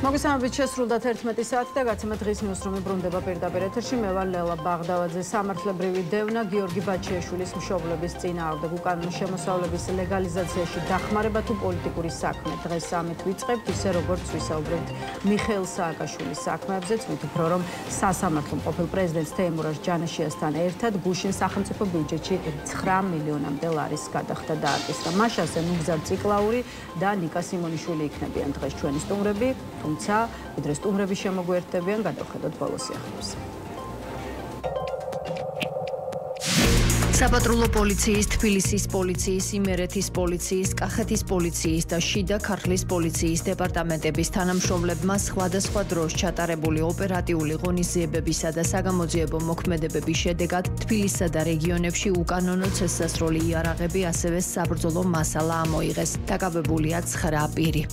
მოგესალმებით, შესრულდა 11 საათი და გაცემა დღის ნიუსრუმი ბრუნდება პირდაპირ ეთერში. მე ვარ ლელა ბაღდავაძე. სამართლებრივი დევნა გიორგი ბაჩიაშვილის მშობლების წინააღმდეგ უკანონო შემოსავლების ლეგალიზაციაში დახმარება თუ პოლიტიკური საქმე. დღეს ამით ვიწყებთ, ისე როგორც ვისაუბრებთ მიხეილ სააკაშვილის საქმეებზეც, ვით უფრო რომ სასამართლომ ყოფილ პრეზიდენტს თეიმურაზ ჯანაშიასთან ერთად გუშინ სახელმწიფო ბიუჯეტში 9 მილიონამდე ლარის გადახდა დააკისრა. მაშასე ნუგზარ ციკლაური და ნიკა სიმონიშვილი იქნებიან დღეს ჩვენი სტუმრები. თუმცა ვიდრე სტუმრები შემოგვერთდებიან, გადავხედოთ ბოლო სიახლეებს. საპატრულო პოლიციის, თბილისის პოლიციის, იმერეთის პოლიციის, კახეთის პოლიციის და შიდა ქართლის პოლიციის დეპარტამენტების თანამშრომლებმა სხვადასხვა დროს ჩატარებული ოპერატიული ღონისძიებებისა და საგამოძიებო მოქმედებების შედეგად თბილისსა და რეგიონებში უკანონო წესასროლი იარაღები, ასევე საბრძოლო მასალა ამოიღეს. დაკავებულია 9 პირი.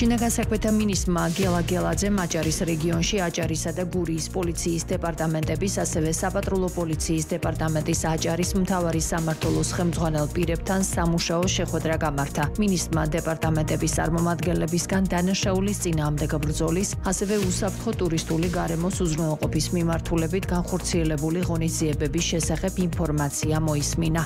შინაგან საქმეთა მინისტრმა გელა გელაძემ აჭარის რეგიონში აჭარისა და გურიის პოლიციის დეპარტამენტების, ასევე საპატრულო პოლიციის დეპარტამენტის აჭარის მთავარი სამმართველოს ხელმძღვანელ პირებთან სამუშაო შეხვედრა გამართა. მინისტრმა დეპარტამენტების წარმომადგენლებისგან დანაშაულის წინააღმდეგ ბრძოლის, ასევე უსაფრთხო ტურისტული გარემოს უზრუნველყოფის მიმართულებით განხორციელებული ღონისძიებების შესახებ ინფორმაცია მოისმინა.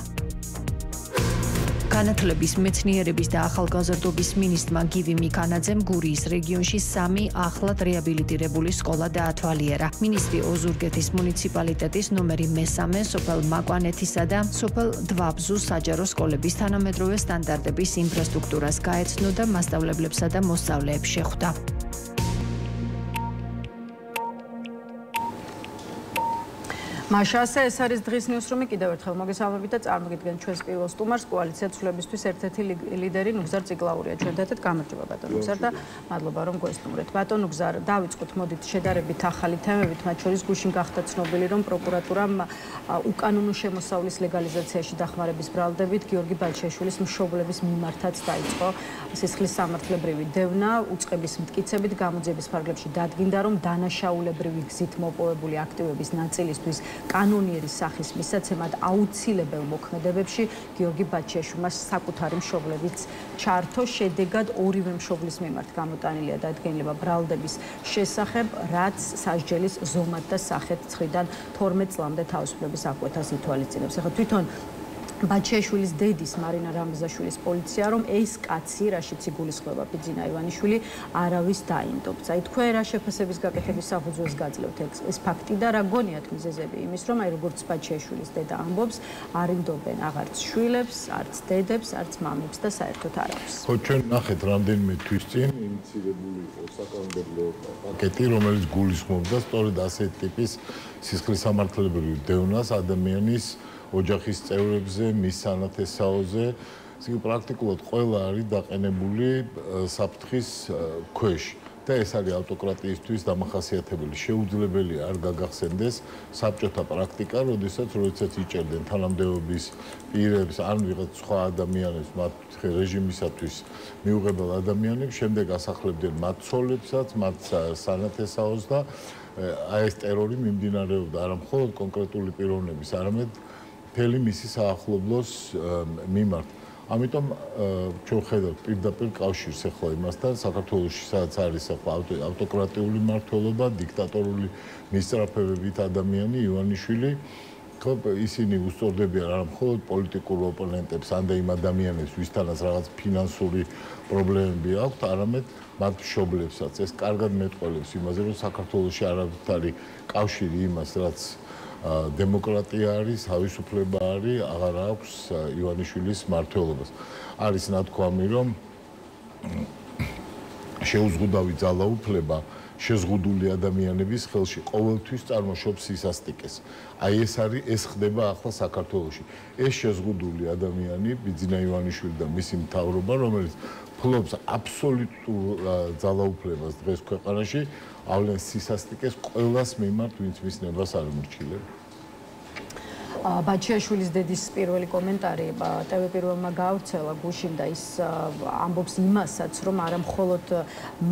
განათლების, მეცნიერების და ახალგაზრდობის მინისტრმა გივი მიქანაძემ გურიის რეგიონში 3 ახლად რეაბილიტირებული სკოლა დაათვალიერა. მინისტრი ოზურგეთის მუნიციპალიტეტის ნომერი 3 სოფელ მაკვანეთისა და სოფელ დვაბზუს საჯარო სკოლების თანამედროვე სტანდარტების ინფრასტრუქტურას გაეცნო და მასწავლებლებსა და მოსწავლეებს შეხვდა. მაშასე ეს არის დღის ნიუსრუმი. კიდევ ერთხელ მოგესალმებით და წარმოგიდგენთ ჩვენს პირველ სტუმარს, კოალიცია ცვლილებისთვის ერთ-ერთი ლიდერი ნუგზარ ციკლაურია ჩვენთან ერთად. გამარჯობა ბატონ ნუგზარ და მადლობა რომ გვესტუმრეთ. ბატონ ნუგზარ, დავიწყოთ მოდით შედარებით ახალი თემებით, მათ შორის გუშინ გახდა ცნობილი, რომ პროკურატურამ უკანონო შემოსავლის ლეგალიზაციაში დახმარების ბრალდებით გიორგი ბაჩიაშვილის მშობლების მიმართაც დაიწყო სისხლის სამართლებრივი დევნა. უწყების მტკიცებით გამოძიების ფარგლებში დადგინდა, რომ დანაშაულებრივი გზით მოპოვებული აქტივების ნაწილისთვის კანონიერი სახის მისაცემად აუცილებელ მოქმედებებში გიორგი ბაჩიაშვილმა საკუთარი მშობლებიც ჩართო. შედეგად ორივე მშობლის მიმართ გამოტანილია დადგენილება ბრალდების შესახებ, რაც სასჯელის ზომად და სახეთ 9-დან 12 წლამდე თავისუფლების აკვეთას ითვალისწინებს. ახლა თვითონ ბაჩიაშვილის დედის მარინა რამზაშვილის პოლიცია რომ ეს კაცი, რაშიც იგულისხმება ბიძინა ივანიშვილი, არავის დაინდობს. აი თქვენ რა შეფასების გაკეთების საფუძველს გაძლევთ ეს ფაქტი და რა გონიათ მიზეზები იმის, რომ აი როგორც ბაჩიაშვილის დედა ამბობს, არ ინდობენ აღარც შვილებს, არც დედებს, არც მამებს და საერთოდ არავის. ხო, ჩვენ ნახეთ რამდენიმე თვის წინ ინიცირებული იყო საკანონმდებლო პაკეტი, რომელიც გულისხმობდა სწორედ ასეთ ტიპის სისხლის სამართლებრივ დევნას ადამიანის ოჯახის წევრებზე, მის სანათესაოზე. პრაქტიკულად ყველა არის დაყენებული საფრთხის ქვეშ და ეს არის ავტოკრატიისთვის დამახასიათებელი. შეუძლებელია არ გაგახსენდეს საბჭოთა პრაქტიკა, როდესაც იჭერდნენ თანამდებობის პირებს ან ვიღაც სხვა ადამიანებს, მათ რეჟიმისათვის მიუღებელ ადამიანებს, შემდეგ ასახლებდნენ მათ ცოლებსაც, მათ სანათესაოს და აი ეს ტერორი მიმდინარეობდა არა მხოლოდ კონკრეტული პიროვნების, არამედ მთელი მისი საახლობლოს მიმართ. ამიტომ ჩვენ ხედავთ პირდაპირ კავშირს ახლა იმასთან, საქართველოში სადაც არის ახლა ავტოკრატიული მმართველობა, დიქტატორული მისწრაფებებით ადამიანი ივანიშვილი, ხო ისინი უსწორდებიან არა მხოლოდ პოლიტიკურ ოპონენტებს, ან და იმ ადამიანებს, ვისთანაც რაღაც ფინანსური პრობლემები აქვთ, არამედ მათ მშობლებსაც. ეს კარგად მეტყველებს იმაზე, რომ საქართველოში არავითარი კავშირი იმას, რაც დემოკრატია არის, თავისუფლება არის, აღარ აქვს ივანიშვილის მმართველობას. არის ნათქვამი, რომ შეუზღუდავი ძალაუფლება შეზღუდული ადამიანების ხელში ყოველთვის წარმოშობს სისასტიკეს. აი ეს ხდება ახლა საქართველოში. ეს შეზღუდული ადამიანი, ბიძინა ივანიშვილი და მისი მთავრობა, რომელიც ფლობს აბსოლუტურ ძალაუფლებას დღეს ქვეყანაში, ავლენს სისასტიკეს ყველას მიმართ, ვინც მის ნებას არ მორჩილებს. ბაჩიაშვილის დედის პირველი კომენტარი TV პირველმა გაავრცელა გუშინ და ის ამბობს იმასაც, რომ არა მხოლოდ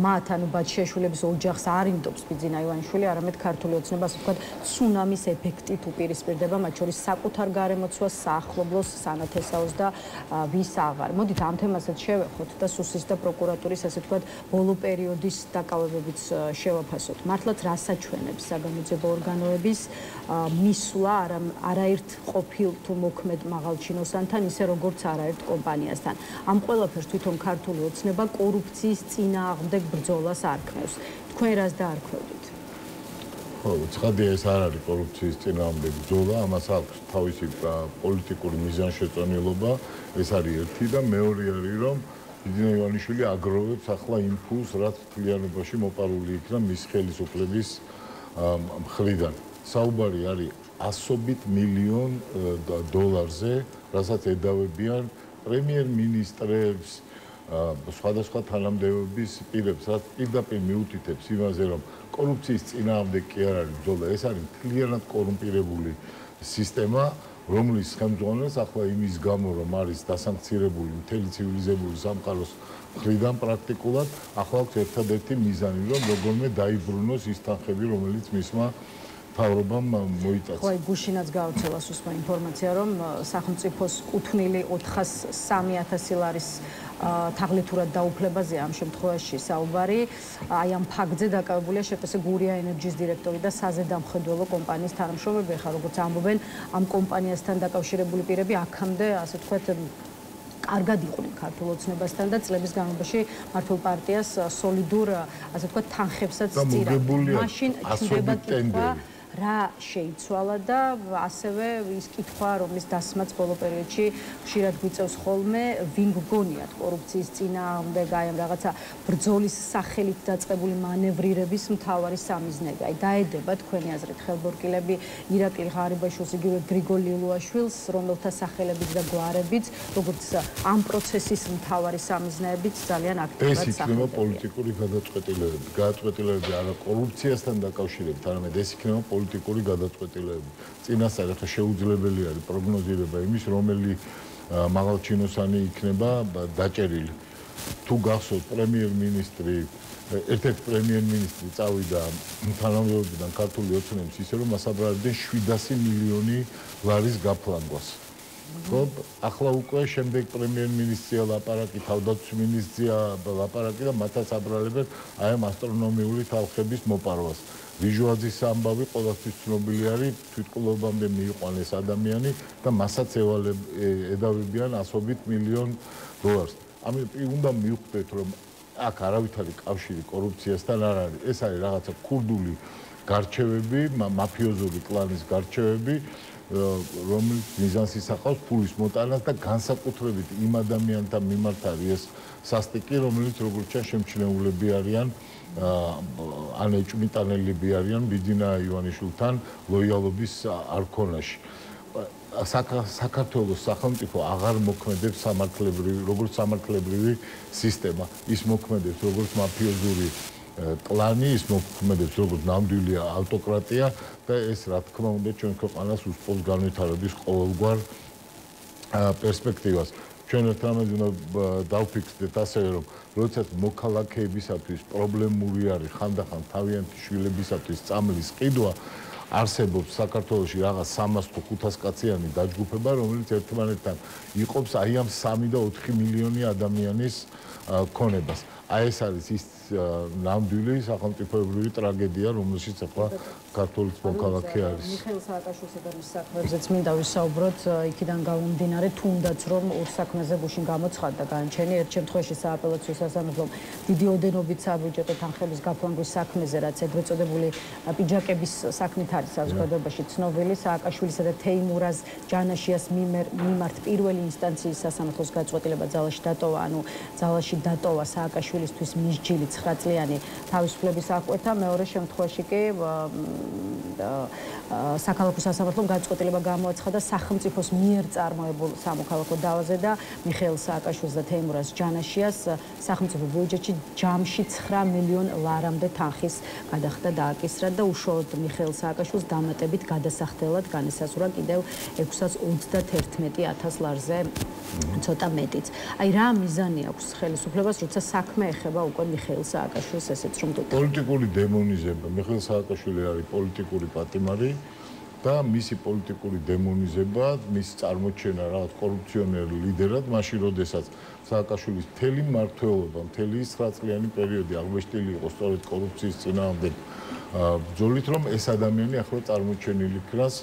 მათ, ანუ ბაჩიაშვილების ოჯახს არ ინდობს ბიძინა ივანიშვილი, არამედ ქართული ოცნება, ასე ვთქვათ, ცუნამის ეფექტით უპირისპირდება, მათ შორის საკუთარ გარემოცვას, საახლობლოს, სანათესაოს და ვის აღარ. მოდით ამ თემასაც შევეხოთ და სუსის და პროკურატურის, ასე ვთქვათ, ბოლო პერიოდის დაკავებებიც შევაფასოთ. მართლაც რა საჩვენებს საგამოძიებო ორგანოების მისვლა არაერთ ყოფილ თუ მოქმედ მაღალჩინოსანთან, ისე როგორც არაერთ კომპანიასთან. ამ ყველაფერს თვითონ ქართული ოცნება კორუფციის წინააღმდეგ ბრძოლას არქმევს. თქვენ რას დაარქვევდით? ხო, ცხადია ეს არ არის კორუფციის წინააღმდეგ ბრძოლა, ამას აქვს თავისი პოლიტიკური მიზანშეწონილობა, ეს არის ერთი და მეორე არის, რომ ბიძინა ივანიშვილი აგროვებს ახლა იმპულს, რაც მთლიანობაში მოპარული იქნა მის ხელისუფლების მხრიდან. საუბარი არის ასობით მილიონ დოლარზე, რასაც ედავებიან პრემიერ-მინისტრებს, სხვადასხვა თანამდებობის პირებს, რაც პირდაპირ მიუთითებს იმაზე, რომ კორუფციის წინააღმდეგ კი არ არის ბრძოლა, ეს არის მთლიანად კორუმპირებული სისტემა, რომლის ხელმძღვანელს ახლა იმის გამო, რომ არის დასანქცირებული მთელი ცივილიზებული სამყაროს მხრიდან პრაქტიკულად, ახლა აქვს ერთადერთი მიზანი, რომ როგორმე დაიბრუნოს ის თანხები, რომელიც მისმა მთავრობამ მოიწაცა. ხო, გუშინაც გაავრცელა სუსმა ინფორმაცია, რომ სახელმწიფოს კუთვნილი 403.000 ლარის თაღლითურად დაუფლებაზე ამ შემთხვევაში საუბარი. აი ამ ფაქტზე დაკავებულია შეფასე გურია ენერჯის დირექტორი და საზედამხედველო კომპანიის თანამშრომლები. ხა როგორც ამბობენ, ამ კომპანიასთან დაკავშირებული პირები აქამდე, ასე ვთქვათ, კარგად იყვნენ ქართულ ოცნებასთან და წლების განმავლობაში მართლ პარტიას სოლიდურ, ასე ვთქვათ, თანხებსაც სწირავდნენ. მაშინ ჩნდება კითხვა, რა შეიცვალა და ასევე ის კითხვა, რომლის დასმაც ბოლო პერიოდში ხშირად გვიწევს ხოლმე, ვინ გგონიათ კორუფციის წინააღმდეგ, აი ამ რაღაცა ბრძოლის სახელით დაწყებული მანევრირების მთავარი სამიზნები. აი დაედება თქვენი აზრით ხელბორკილები ირაკლი ღარიბაშვილს, იგივე გრიგოლ ლილუაშვილს, რომელთა სახელებით და გვარებით, როგორც ამ პროცესის მთავარი სამიზნეებით ძალიან აქტიურად ეს იქნება პოლიტიკური გადაწყვეტილებები. გადაწყვეტილებები არა კორუფციასთან დაკავშირებით, არამედ ეს იქნება პოლიტიკური გადაწყვეტილებები. წინასწარ ახლა შეუძლებელი არის პროგნოზირება იმის, რომელი მაღალჩინოსანი იქნება დაჭერილი. თუ გახსოვთ პრემიერ-მინისტრი, ერთ-ერთი პრემიერ-მინისტრი წავიდა თანამდებობიდან ქართული ოცნების ისე რომ მას აბრალებდნენ 700 მილიონი ლარის გაფლანგვას. ხო, ახლა უკვე შემდეგ პრემიერ-მინისტრია ლაპარაკი, თავდაცვის მინისტრია ლაპარაკი და მათაც აბრალებენ აი ამ ასტრონომიული თანხების მოპარვას. ვიჟუაძის ამბავი ყველასთვის ცნობილი არის, თვითმკვლელობამდე მიიყვანეს ადამიანი და მასაც ედავებიან ასობით მილიონ დოლარს. ამიტომ უნდა მივხვდეთ, რომ აქ არავითარი კავშირი კორუფციასთან არ არის. ეს არის რაღაცა ქურდული გარჩევები, მაფიოზური კლანის გარჩევები, რომელიც მიზანს ისახავს ფულის მოტანას და განსაკუთრებით იმ ადამიანთა მიმართ არის ეს სასტიკი, რომელიც როგორც ჩანს შემჩნეულები არიან, ან ეჭვმიტანელები არიან ბიძინა ივანიშვილთან ლოიალობის არქონაში. საქართველოს სახელმწიფო აღარ მოქმედებს როგორც სამართლებრივი სისტემა. ის მოქმედებს როგორც მაფიოზური კლანი, ის მოქმედებს როგორც ნამდვილი ავტოკრატია და ეს რა თქმა უნდა ჩვენ ქვეყანას უსწავლს განვითარების ყოველგვარ პერსპექტივას. ჩვენ ერთმანეთს უნდა დავფიქსდეთ ასევე, რომ როდესაც მოქალაქეებისათვის პრობლემური არის ხანდახან თავიანთი შვილებისათვის წამლის ყიდვა, არსებობს საქართველოში რაღაც 300 თუ 500 კაციანი დაჯგუფება, რომელიც ერთმანეთთან იყოფს აი ამ 3 და 4 მილიონი ადამიანის ქონებას. აი ეს არის ის ნამდვილი სახელმწიფოებრივი ტრაგედია, რომელშიც ახლა ქართული მოქალაქე არის. მიხეილ სააკაშვილსა და მის საქმეებზეც მინდა ვისაუბროთ, იქიდან გამომდინარე, თუნდაც რომ ორ საქმეზე გუშინ გამოცხადდა განჩენი, ერთ შემთხვევაში სააპელაციო სასამართლომ დიდი ოდენობით საბიუჯეტო თანხების გაფლანგვის საქმეზე, რაც ეგრეთ წოდებული პიჯაკების საქმით არის საზოგადოებაში ცნობილი, სააკაშვილისა და თეიმურაზ ჯანაშიას მიმართ პირველი ინსტანციის სასამართლოს გაწყვეტილება ძალაში დატოვა, ანუ ძალაში დატოვა სააკაშვილისთვის მისჯილი 19 წლიანი თავისუფლების აღკვეთა, მეორე შემთხვევაში კი საქალაქო სასამართლომ გადაწყვეტილება გამოაცხადა სახელმწიფოს მიერ წარმოებულ სამოქალაქო დავაზე და მიხეილ სააკაშვილს და თეიმურაზ ჯანაშიას სახელმწიფო ბიუჯეტში ჯამში 9 მილიონ ლარამდე თანხის გადახდა დააკისრა და უშუალოდ მიხეილ სააკაშვილს დამატებით გადასახდელად განესაზღვრა კიდევ 631,000 ლარზე ცოტა მეტიც. აი რა მიზანი აქვს ხელისუფლებას, როცა საქმე ეხება უკვე მიხეილ სააკაშვილს, ესეც რომ თუ პოლიტიკური დემონიზება, მიხეილ სააკაშვილი არის პოლიტიკური პატიმარი და მისი პოლიტიკური დემონიზება, მისი წარმოჩენა რაღაც კორუფციონერ ლიდერად, მაშინ როდესაც სააკაშვილის მთელი მმართველობა, მთელი 9 წლიანი პერიოდი აღბეჭდილი იყო სწორედ კორუფციის წინააღმდეგ ბრძოლით, რომ ეს ადამიანი ახლა წარმოჩენილი იქნას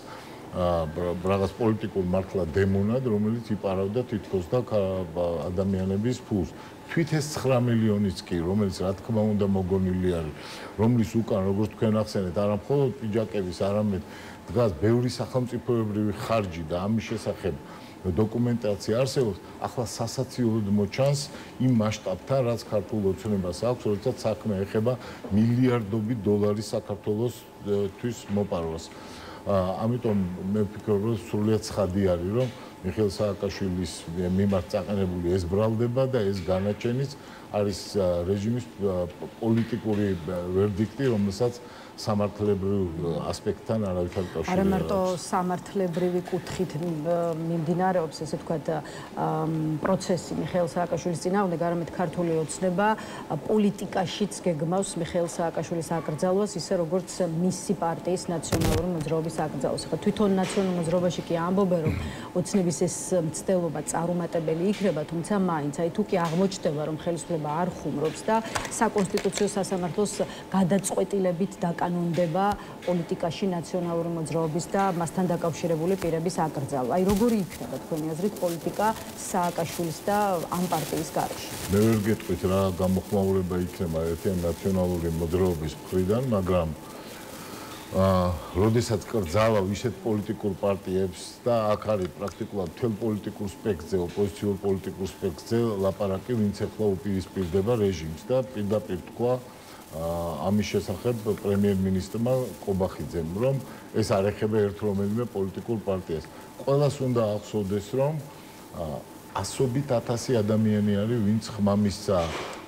რაღაც პოლიტიკურ მართლა დემონად, რომელიც იპარავდა თითქოს და ადამიანების ფულს. თვით ეს 9 მილიონიც კი, რომელიც რა თქმა უნდა მოგონილი არის, რომლის უკან, როგორც თქვენ ახსენეთ, არა მხოლოდ პიჯაკების, არამედ დგას ბევრი სახელმწიფოებრივი ხარჯი და ამის შესახებ დოკუმენტაცია არსებობს, ახლა სასაცილოდ მოჩანს იმ მასშტაბთან, რაც ქართულ ოცნებას აქვს, როდესაც საქმე ეხება მილიარდობით დოლარის საქართველოსთვის მოპარვას. ამიტომ მე ვფიქრობ, რომ სრულიად ცხადი არის, რომ მიხეილ სააკაშვილის მიმართ წაყენებული ეს ბრალდება და ეს განაჩენიც არის რეჟიმის პოლიტიკური ვერდიქტი, რომელსაც სამართლებრივ ასპექტთან არავითარ კავშირი არ აქვს. არა მარტო სამართლებრივი კუთხით მიმდინარეობს, ესე ვთქვათ, პროცესი მიხეილ სააკაშვილის წინააღმდეგ, არამედ ქართული ოცნება პოლიტიკაშიც გეგმავს მიხეილ სააკაშვილის აკრძალვას, ისე როგორც მისი პარტიის ნაციონალური მოძრაობის აკრძალვას. ხა თვითონ ნაციონალურ მოძრაობაში კი ამბობენ, რომ ოცნების ეს მცდელობა წარუმატებელი იქნება, თუმცა მაინც აი თუ კი აღმოჩნდება, რომ ხელისუფლება არ ხუმრობს და საკონსტიტუციო სასამართლოს გადაწყვეტილებით დაკანონდება პოლიტიკაში ნაციონალური მოძრაობის და მასთან დაკავშირებული პირების აკრძალვა. აი როგორი იქნება თქვენი აზრით პოლიტიკა სააკაშვილის და ამ პარტიის გარეშე? მე ვერ გეტყვით რა გამოხმაურება იქნება ერთიან ნაციონალური მოძრაობის მხრიდან, მაგრამ როდესაც კრძალავ ისეთ პოლიტიკურ პარტიებს და აქ არის პრაქტიკულად მთელ პოლიტიკურ სპექტრზე, ოპოზიციურ პოლიტიკურ სპექტრზე ლაპარაკი, ვინც ახლა უპირისპირდება რეჟიმს და პირდაპირ თქვა ამის შესახებ პრემიერ-მინისტრმა ყობახიძემ, რომ ეს არ ეხება ერთ რომელიმე პოლიტიკურ პარტიას. ყველას უნდა ახსოვდეს, რომ ასობით ათასი ადამიანი არის, ვინც ხმამისცა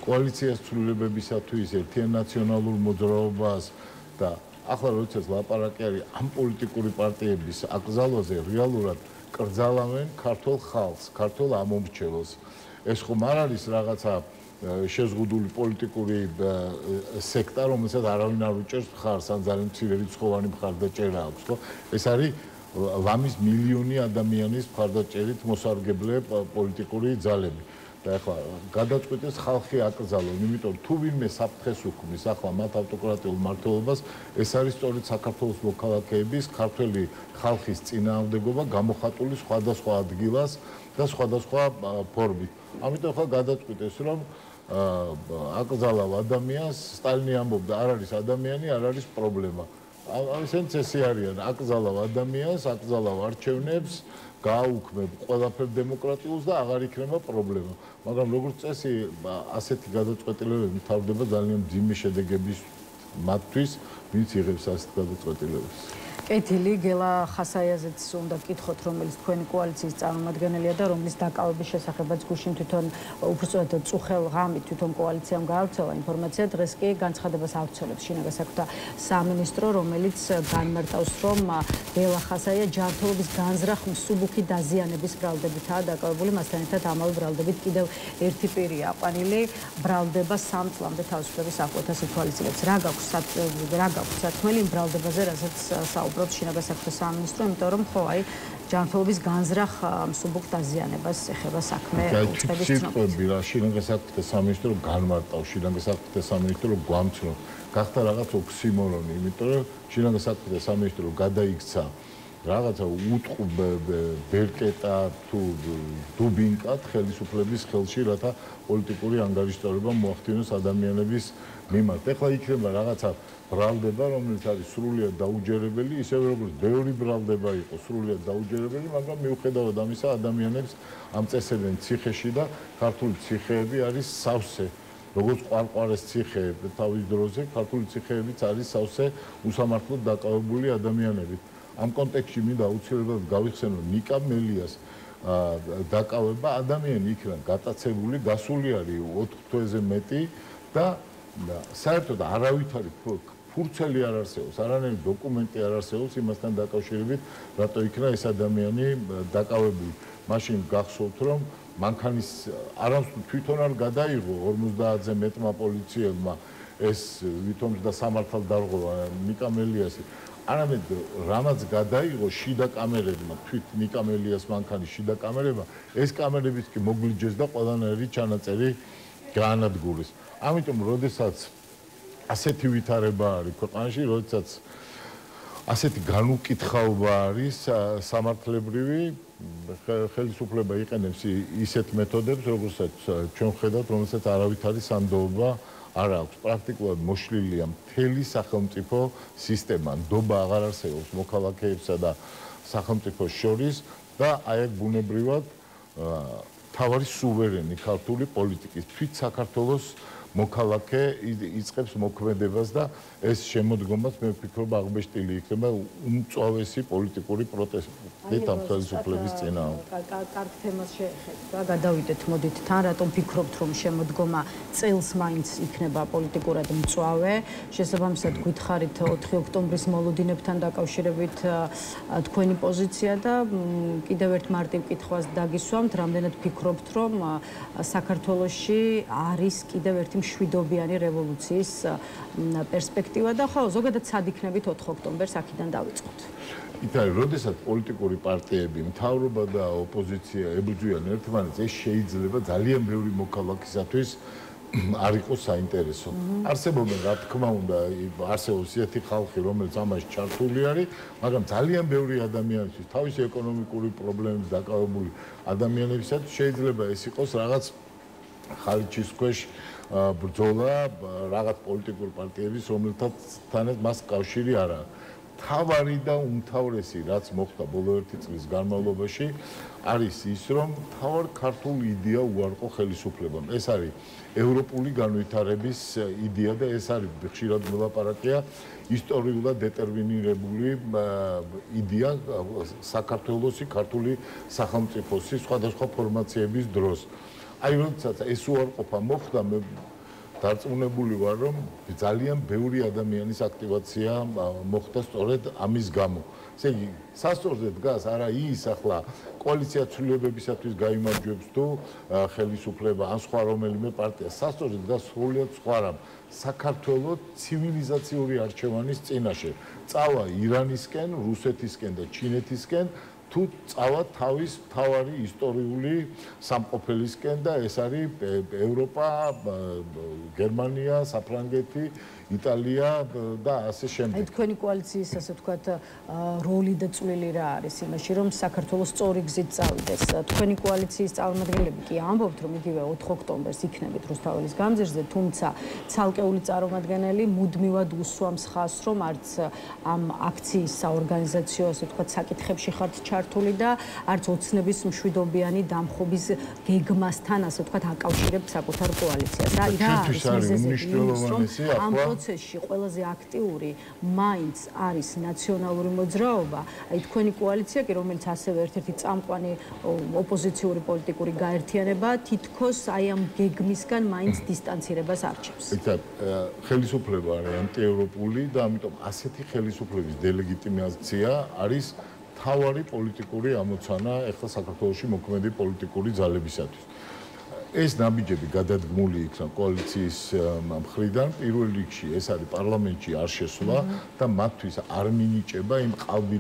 კოალიციას ცვლილებებისათვის, ერთიან ნაციონალურ მოძრაობას და ახლა როდესაც ლაპარაკი არის ამ პოლიტიკური პარტიების აკრძალვაზე, რეალურად კრძალავენ ქართულ ხალხს, ქართულ ამომრჩევლს. ეს ხომ არ არის რაღაცა შეზღუდული პოლიტიკური სექტა, რომელსაც არავინ არ უჭერს მხარს, ან ძალიან მცირე რიცხოვანი მხარდაჭერა აქვს, ხო? ეს არის ლამის მილიონი ადამიანის მხარდაჭერით მოსარგებლე პოლიტიკური ძალები. და ახლა გადაწყვეტეს ხალხი აკრძალონ, იმიტომ თუ ვინმე საფრთხეს უქმნის ახლა მათ ავტოკრატიულ მმართველობას, ეს არის სწორედ საქართველოს მოქალაქეების, ქართველი ხალხის წინააღმდეგობა გამოხატული სხვადასხვა ადგილას და სხვადასხვა ფორმით. ამიტომ ახლა გადაწყვეტეს, რომ აკრძალავ ადამიანს, სტალინი ამბობდა, არ არის ადამიანი, არ არის პრობლემა. ესენც ესე არიან, აკრძალავ ადამიანს, აკრძალავ არჩევნებს, გააუქმებ ყველაფერ დემოკრატიულს და აღარ იქნება პრობლემა. მაგრამ როგორც წესი, ასეთი გადაწყვეტილებები მთავრდება ძალიან მძიმე შედეგების მათთვის, ვინც იღებს ასეთ გადაწყვეტილებებს. კეთილი, გელა ხასაიაზეც უნდა გკითხოთ, რომელიც თქვენი კოალიციის წარმომადგენელია და რომლის დაკავების შესახებაც გუშინ თვითონ უბრალოდ წუხელ ღამით თვითონ კოალიციამ გაავრცელა ინფორმაცია, დღეს კი განცხადებას ავრცელებს შინაგან საქმეთა სამინისტრო, რომელიც განმარტავს, რომ გელა ხასაია ჯანმრთელობის განზრახ მსუბუქი დაზიანების ბრალდებითაა დაკავებული, მასთან ერთად ამავე ბრალდებით კიდევ ერთი პირი აყვანილი, ბრალდება 3 წლამდე თავისუფლების აღკვეთას ითვალისწინებს. რა გაქვს საქმელი იმ ბრალდებაზე, რასაც უბრალოდ შინაგან საქმეთა სამინისტრო, იმიტომ რომ ხო აი ჯანმრთელობის განზრახ მსუბუქ დაზიანებას ეხება საქმე უწყების ცნობები რა შინაგან საქმეთა სამინისტრო განმარტავს, შინაგან საქმეთა სამინისტრო გვამცნობს. გახდა რაღაც ოქსიმორონი, იმიტომ რომ შინაგან საქმეთა სამინისტრო გადაიქცა რაღაცა უტყუ ბერკეტა თუ დუბინკად ხელისუფლების ხელში, რათა პოლიტიკური ანგარიშტორება მოახდინოს ადამიანების მიმართ. ეხლა იქნება რაღაცა ბრალდება, რომელიც არის სრულიად დაუჯერებელი, ისევე როგორც ბევრი ბრალდება იყო სრულიად დაუჯერებელი, მაგრამ მიუხედავად ამისა, ადამიანებს ამწესებენ ციხეში და ქართული ციხეები არის სავსე როგორც ყვარყვარეს ციხე თავის დროზე, ქართული ციხეებიც არის სავსე უსამართლოდ დაკავებული ადამიანებით. ამ კონტექსტში მინდა აუცილებლად გავიხსენო ნიკა მელიას დაკავება ადამიანი იქნა გატაცებული, გასული არის 4 თვეზე მეტი და საერთოდ არავითარი ფურცელი არ არსებობს, არანაირი დოკუმენტი არ არსებობს იმასთან დაკავშირებით, რატო იქნა ეს ადამიანი დაკავებული. მაშინ გახსოვთ, რომ მანქანის არამს თვითონ არ გადაიღო 50-ზე მეტმა პოლიციელმა ეს ვითომს და სამართალ დარღვევა ნიკა მელიასი. არამედ რამაც გადაიღო შიდა კამერებმა, თვით ნიკა მელიას მანქანის შიდა კამერებმა, ეს კამერებიც კი მოგლიჯეს და ყველანაირი ჩანაწერი გაანადგურეს. ამიტომ, როდესაც ასეთი ვითარება არის ქვეყანაში, როდესაც ასეთი განუკითხაობა არის სამართლებრივი, ხელისუფლება იყენებს ისეთ მეთოდებს, როგორცაც ჩვენ ხედავთ, რომელსაც არავითარი სანდოობა არ აქვს. პრაქტიკულად მოშლილია მთელი სახელმწიფო სისტემა, ნდობა აღარ არსებობს მოქალაქეებსა და სახელმწიფოს შორის და აი აქ ბუნებრივად თავარი სუვერენი ქართული პოლიტიკის თვით საქართველოს მოქალაქე იწყებს მოქმედებას და ეს შემოდგომაც მე ვფიქრობ აღბეჭდილი იქნება უმწვავესი პოლიტიკური პროტესტით ამ ხელისუფლების წინააღმდეგ. კარგ თემას შეეხებთ. გადავიდეთ მოდით თან, რატომ ფიქრობთ რომ შემოდგომა წელს მაინც იქნება პოლიტიკურად მწვავე? შესაბამისად გითხარით 4 ოქტომბრის მოლოდინებთან დაკავშირებით თქვენი პოზიცია და კიდევ ერთ მარტივ კითხვას დაგისვამთ, რამდენად ფიქრობთ რომ საქართველოში არის კიდევ ერთი მშვიდობიანი რევოლუციის პერსპექტივა და ხო ზოგადად სად იქნებით 4 ოქტომბერს აქედან დავიწყოთ. ითარი, როდესაც პოლიტიკური პარტიები, მთავრობა და ოპოზიცია ებრძვიან ერთმანეთს, ეს შეიძლება ძალიან ბევრი მოქალაქისათვის არ იყოს საინტერესო. არსებობენ, რა თქმა უნდა, არსებობს ისეთი ხალხი, რომელიც ამაში ჩართული არის, მაგრამ ძალიან ბევრი ადამიანისთვის, თავისი ეკონომიკური პრობლემებით დაკავებული ადამიანებისათვის შეიძლება ეს იყოს რაღაც ხარჯის ქვეშ ბრძოლა რაღაც პოლიტიკურ პარტიების, რომელთანაც მას კავშირი არ აქვს. თავარი და უმთავრესი, რაც მოხდა ბოლო 1 წლის განმავლობაში, არის ის, რომ თავარ ქართულ იდეა უარყო ხელისუფლებამ. ეს არის ევროპული განვითარების იდეა და ეს არის ხშირად მოლაპარაკია ისტორიულად დეტერმინირებული იდეა საქართველოსი, ქართული სახელმწიფოსი სხვადასხვა ფორმაციების დროს. აი როდესაც ეს უარყოფა მოხდა, მე დარწმუნებული ვარ, რომ ძალიან ბევრი ადამიანის აქტივაცია მოხდა სწორედ ამის გამო. ესე იგი, სასწორზე დგას არა ის ახლა კოალიცია ცვლილებებისათვის გაიმარჯვებს თუ ხელისუფლება ან სხვა რომელიმე პარტია. სასწორზე დგას სრულიად სხვა რამ. საქართველოს ცივილიზაციური არჩევანის წინაშე. წავა ირანისკენ, რუსეთისკენ და ჩინეთისკენ თუ წავა თავის მთავარი ისტორიული სამყოფელისკენ და ეს არის ევროპა, გერმანია, საფრანგეთი, იტალია და ასე შემდეგ. აი თქვენი კოალიციის ასე ვთქვათ როლი და წვლილი რა არის იმაში, რომ საქართველოს სწორი გზით წავიდეს. თქვენი კოალიციის წარმომადგენლები კი ამბობთ, რომ იგივე 4 ოქტომბერს იქნებით რუსთაველის გამზირზე, თუმცა ცალკეული წარმომადგენელი მუდმივად უსვამს ხაზს, რომ არც ამ აქციის საორგანიზაციო ასე ვთქვათ საკითხებში ხართ ჩართული და არც ოცნების მშვიდობიანი დამხობის გეგმასთან ასე ვთქვათ აკავშირებთ საკუთარ კოალიციას. რა არის მიზეზი? ამ პროცესში ყველაზე აქტიური მაინც არის ნაციონალური მოძრაობა, აი თქვენი კოალიცია კი, რომელიც ასევე ერთ-ერთი წამყვანი ოპოზიციური პოლიტიკური გაერთიანება, თითქოს აი ამ გეგმისგან მაინც დისტანცირებას არჩევს. ხელისუფლება არის ანტიევროპული და ამიტომ ასეთი ხელისუფლების დელეგიტიმაცია არის თავარი პოლიტიკური ამოცანა ახლა საქართველოში მოქმედი პოლიტიკური ძალებისათვის. ეს ნაბიჯები გადადგმული იქნა კოალიციის მხრიდან, პირველ რიგში ეს არის პარლამენტში არ შესვლა და მათთვის არ მინიჭება იმ ყალბი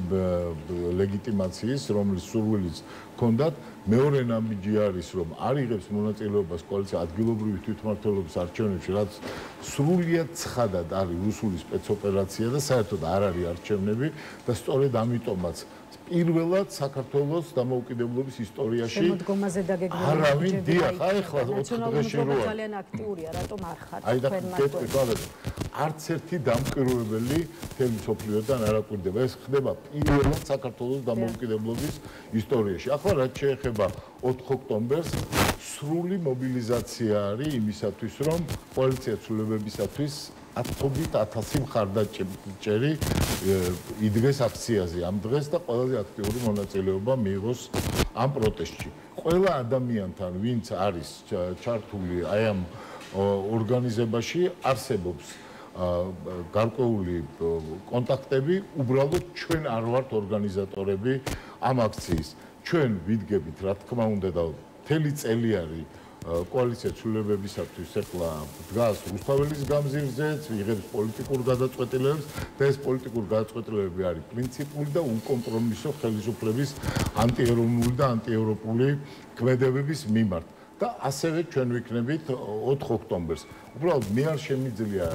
ლეგიტიმაციის, რომლის სურვილიც ჰქონდათ. მეორე ნაბიჯი არის, რომ არ იღებს მონაწილეობას კოალიცია ადგილობრივი თვითმმართველობის არჩევნებში, რაც სრულიად ცხადად არის რუსული სპეცოპერაცია და საერთოდ არ არის არჩევნები და სწორედ ამიტომაც პირველად საქართველოს დამოუკიდებლობის ისტორიაში შემოდგომაზე დაგეგმილი არავინ დიახ, ახლა 4 დღეში როა ძალიან აქტიურია, რატომ არ ხართ თქვენ მაგ არც ერთი დამკვირვებელი თემ სოფლიოდან არ აკვირდება. ეს ხდება პირველად საქართველოს დამოუკიდებლობის ისტორიაში. ახლა რაც შეეხება 4 ოქტომბერს, სრული მობილიზაცია არის იმისათვის, რომ კოალიცია ცვლილებებისათვის 10,000 მხარდაჭერი იდგეს აქციაზე ამ დღეს და ყველაზე აქტიური მონაწილეობა მიიღოს ამ პროტესტში. ყველა ადამიანთან, ვინც არის ჩართული აი ამ ორგანიზებაში, არსებობს გარკვეული კონტაქტები, უბრალოდ ჩვენ არ ვართ ორგანიზატორები ამ აქციის. ჩვენ ვიდგებით, რა თქმა უნდა და მთელი წელი არის კოალიცია ცვლილებებისათვის ეხლა დგას რუსთაველის გამზირზეც, იღებს პოლიტიკურ გადაწყვეტილებებს და ეს პოლიტიკური გადაწყვეტილებები არის პრინციპული და უკომპრომისო ხელისუფლების ანტიეროვნული და ანტიევროპული ქმედებების მიმართ. და ასევე ჩვენ ვიქნებით 4 ოქტომბერს. უბრალოდ მე არ შემიძლია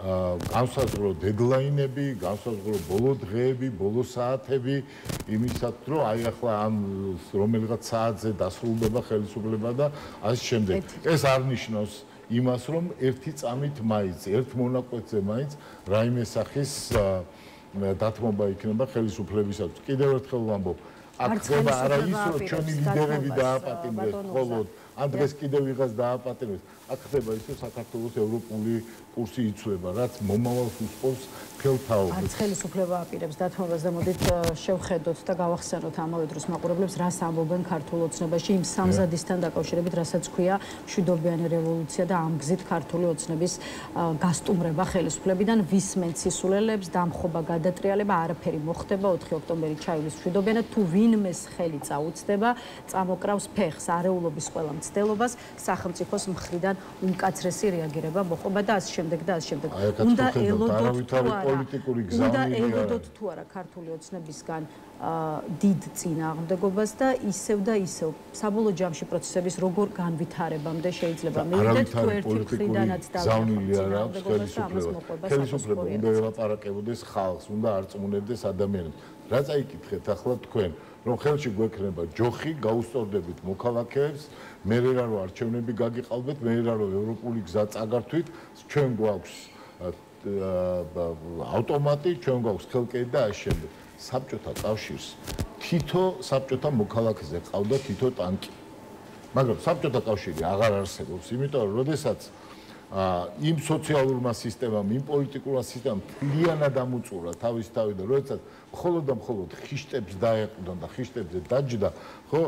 განსაზღვრო დედლაინები, განსაზღვრო ბოლო დღეები, ბოლო საათები იმისათვის, რომ აი ახლა ამ რომელიღაც საათზე დასრულდება ხელისუფლება და ასე შემდეგ. ეს არ ნიშნავს იმას, რომ ერთი წამით მაინც, ერთ მონაკვეთზე მაინც რაიმე სახის დათმობა იქნება ხელისუფლებისათვის. კიდევ ერთხელ ვამბობ, აქ ხდება არა ის, რომ ჩვენი ლიდერები დააპატიმრეს მხოლოდ, ან დღეს კიდევ ვიღაც დააპატიმრეს. აქ ხდება ის, რომ საქართველოს ევროპული კურსი იცვლება, რაც მომავალს უსწორს თელთაობას. არც ხელისუფლება აპირებს დათმობას და მოდით შევხედოთ და გავახსენოთ ამავე დროს მაყურებლებს, რას ამბობენ ქართულ ოცნებაში იმ სამზადისთან დაკავშირებით, რასაც ქვია მშვიდობიანი რევოლუცია და ამ გზით ქართული ოცნების გასტუმრება ხელისუფლებიდან, ვისმენ სისულელებს, დამხობა, გადატრიალება, არაფერი მოხდება, 4 ოქტომბერი ჩაივლის მშვიდობიანად, თუ ვინმეს ხელი წაუწდება, წამოკრავს ფეხს არეულობის ყველა მცდელობას, სახელმწიფოს მხრიდან უმკაცრესი რეაგირება მოხდება და ასე შემდეგ და ასე შემდეგ. უნდა ელოდოთ თუ არა ქართული ოცნებისგან დიდ წინააღმდეგობას და ისევ საბოლოო ჯამში პროცესების როგორ განვითარებამდე შეიძლება მივიდეთ თუ ერთი მხრიდანაც ხელისუფლება უნდა ელაპარაკებოდეს ხალხს, უნდა არწმუნებდეს ადამიანებს. რა წაიკითხეთ ახლა თქვენ, რომ ხელში გვექნება ჯოხი, გაუსწორდებით მოქალაქეებს, მე რა რო არჩევნები გაგიყალბეთ, მე რა რო ევროპული გზა წაგართვით, ჩვენ გვაქვს ავტომატი, ჩვენ გვაქვს ხელკედი და ასე შემდეგ. საბჭოთა კავშირს თითო საბჭოთა მოქალაქეზე ყავდა თითო ტანკი. მაგრამ საბჭოთა კავშირი აღარ არსებობს, იმიტომ რომ როდესაც იმ სოციალურმა სისტემამ, იმ პოლიტიკურმა სისტემამ მთლიანად ამუწურა თავის თავი და როდესაც მხოლოდ და მხოლოდ ხიშტებს დაეყრდნ და ხიშტებზე დაჯდა, ხო,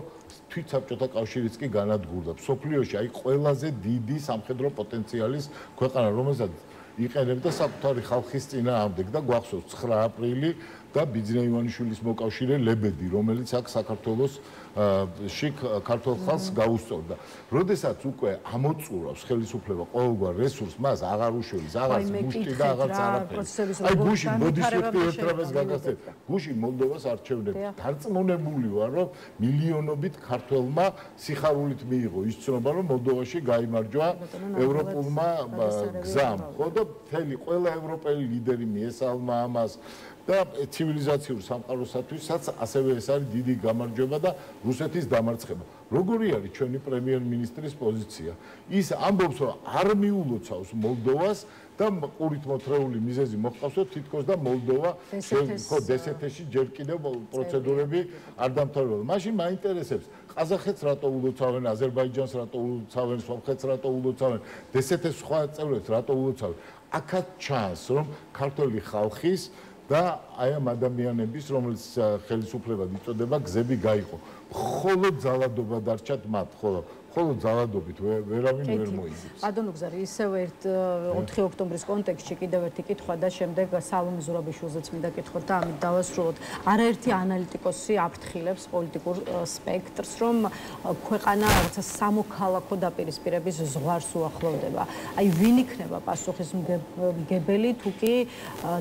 თვით საბჭოთა კავშირიც კი განადგურდა. სოფლიოში აი ყველაზე დიდი სამხედრო პოტენციალის ქვეყანა, რომელსაც იყენებდა საკუთარი ხალხის წინააღმდეგ და გვახსოვს 9 აპრილი და ბიძინა ივანიშვილის მოკავშირე ლებედი, რომელიც აქ საქართველოს ქართულ ხალხს გაუსწორდა. როდესაც უკვე ამოწურავს ხელისუფლება ყოველგვარ რესურსს, მას აღარ უშველის, აღარც მუშტი და აღარც არაფერი. აი გუშინ მოდის ერთრაბეს გაგაცეთ. გუშინ მოლდოვას არჩევნები. დარწმუნებული ვარ, რომ მილიონობით ქართველმა სიხარულით მიიღო ის ცნობა, რომ მოლდოვაში გაიმარჯვა ევროპულმა გზამ. ხო და მთელი ყველა ევროპელი ლიდერი მიესალმა ამას. და ცივილიზაციურ სამყაროსათვისაც ასევე ეს არის დიდი გამარჯვება და რუსეთის დამარცხება. როგორი არის ჩვენი პრემიერ-მინისტრის პოზიცია? ის ამბობს, რომ არ მიულოცავს მოლდოვას და ყურით მოთრეული მიზეზი მოხდავს, რომ თითქოს და მოლდოვა ხო დსთ-ში ჯერ კიდევ პროცედურები არ დამთავრდა. მაშინ მაინტერესებს ყაზახეთს რატო ულოცავენ, აზერბაიჯანს რატო ულოცავენ, სომხეთს რატო ულოცავენ, დსთ-ს სხვა წევრებს რატო ულოცავენ. აქაც ჩანს, რომ ქართული ხალხის და აი ამ ადამიანების, რომელიც ხელისუფლებად იწოდება, გზები გაიყო. მხოლოდ ძალადობა დარჩათ მათ, მხოლოდ ძალადობით ვერავინ ვერ მოიგებს. ბატონო გზარი, ისევ 4 ოქტომბრის კონტექსტში კიდევ ერთი კითხვა და შემდეგ სალომე ზურაბიშვილზეც მინდა კითხოთ და ამით დავასრულოთ. არაერთი ანალიტიკოსი აფრთხილებს პოლიტიკურ სპექტრს, რომ ქვეყანა რაღაცა სამოქალაქო დაპირისპირების ზღვარს უახლოვდება. აი ვინ იქნება პასუხისმგებელი, თუ კი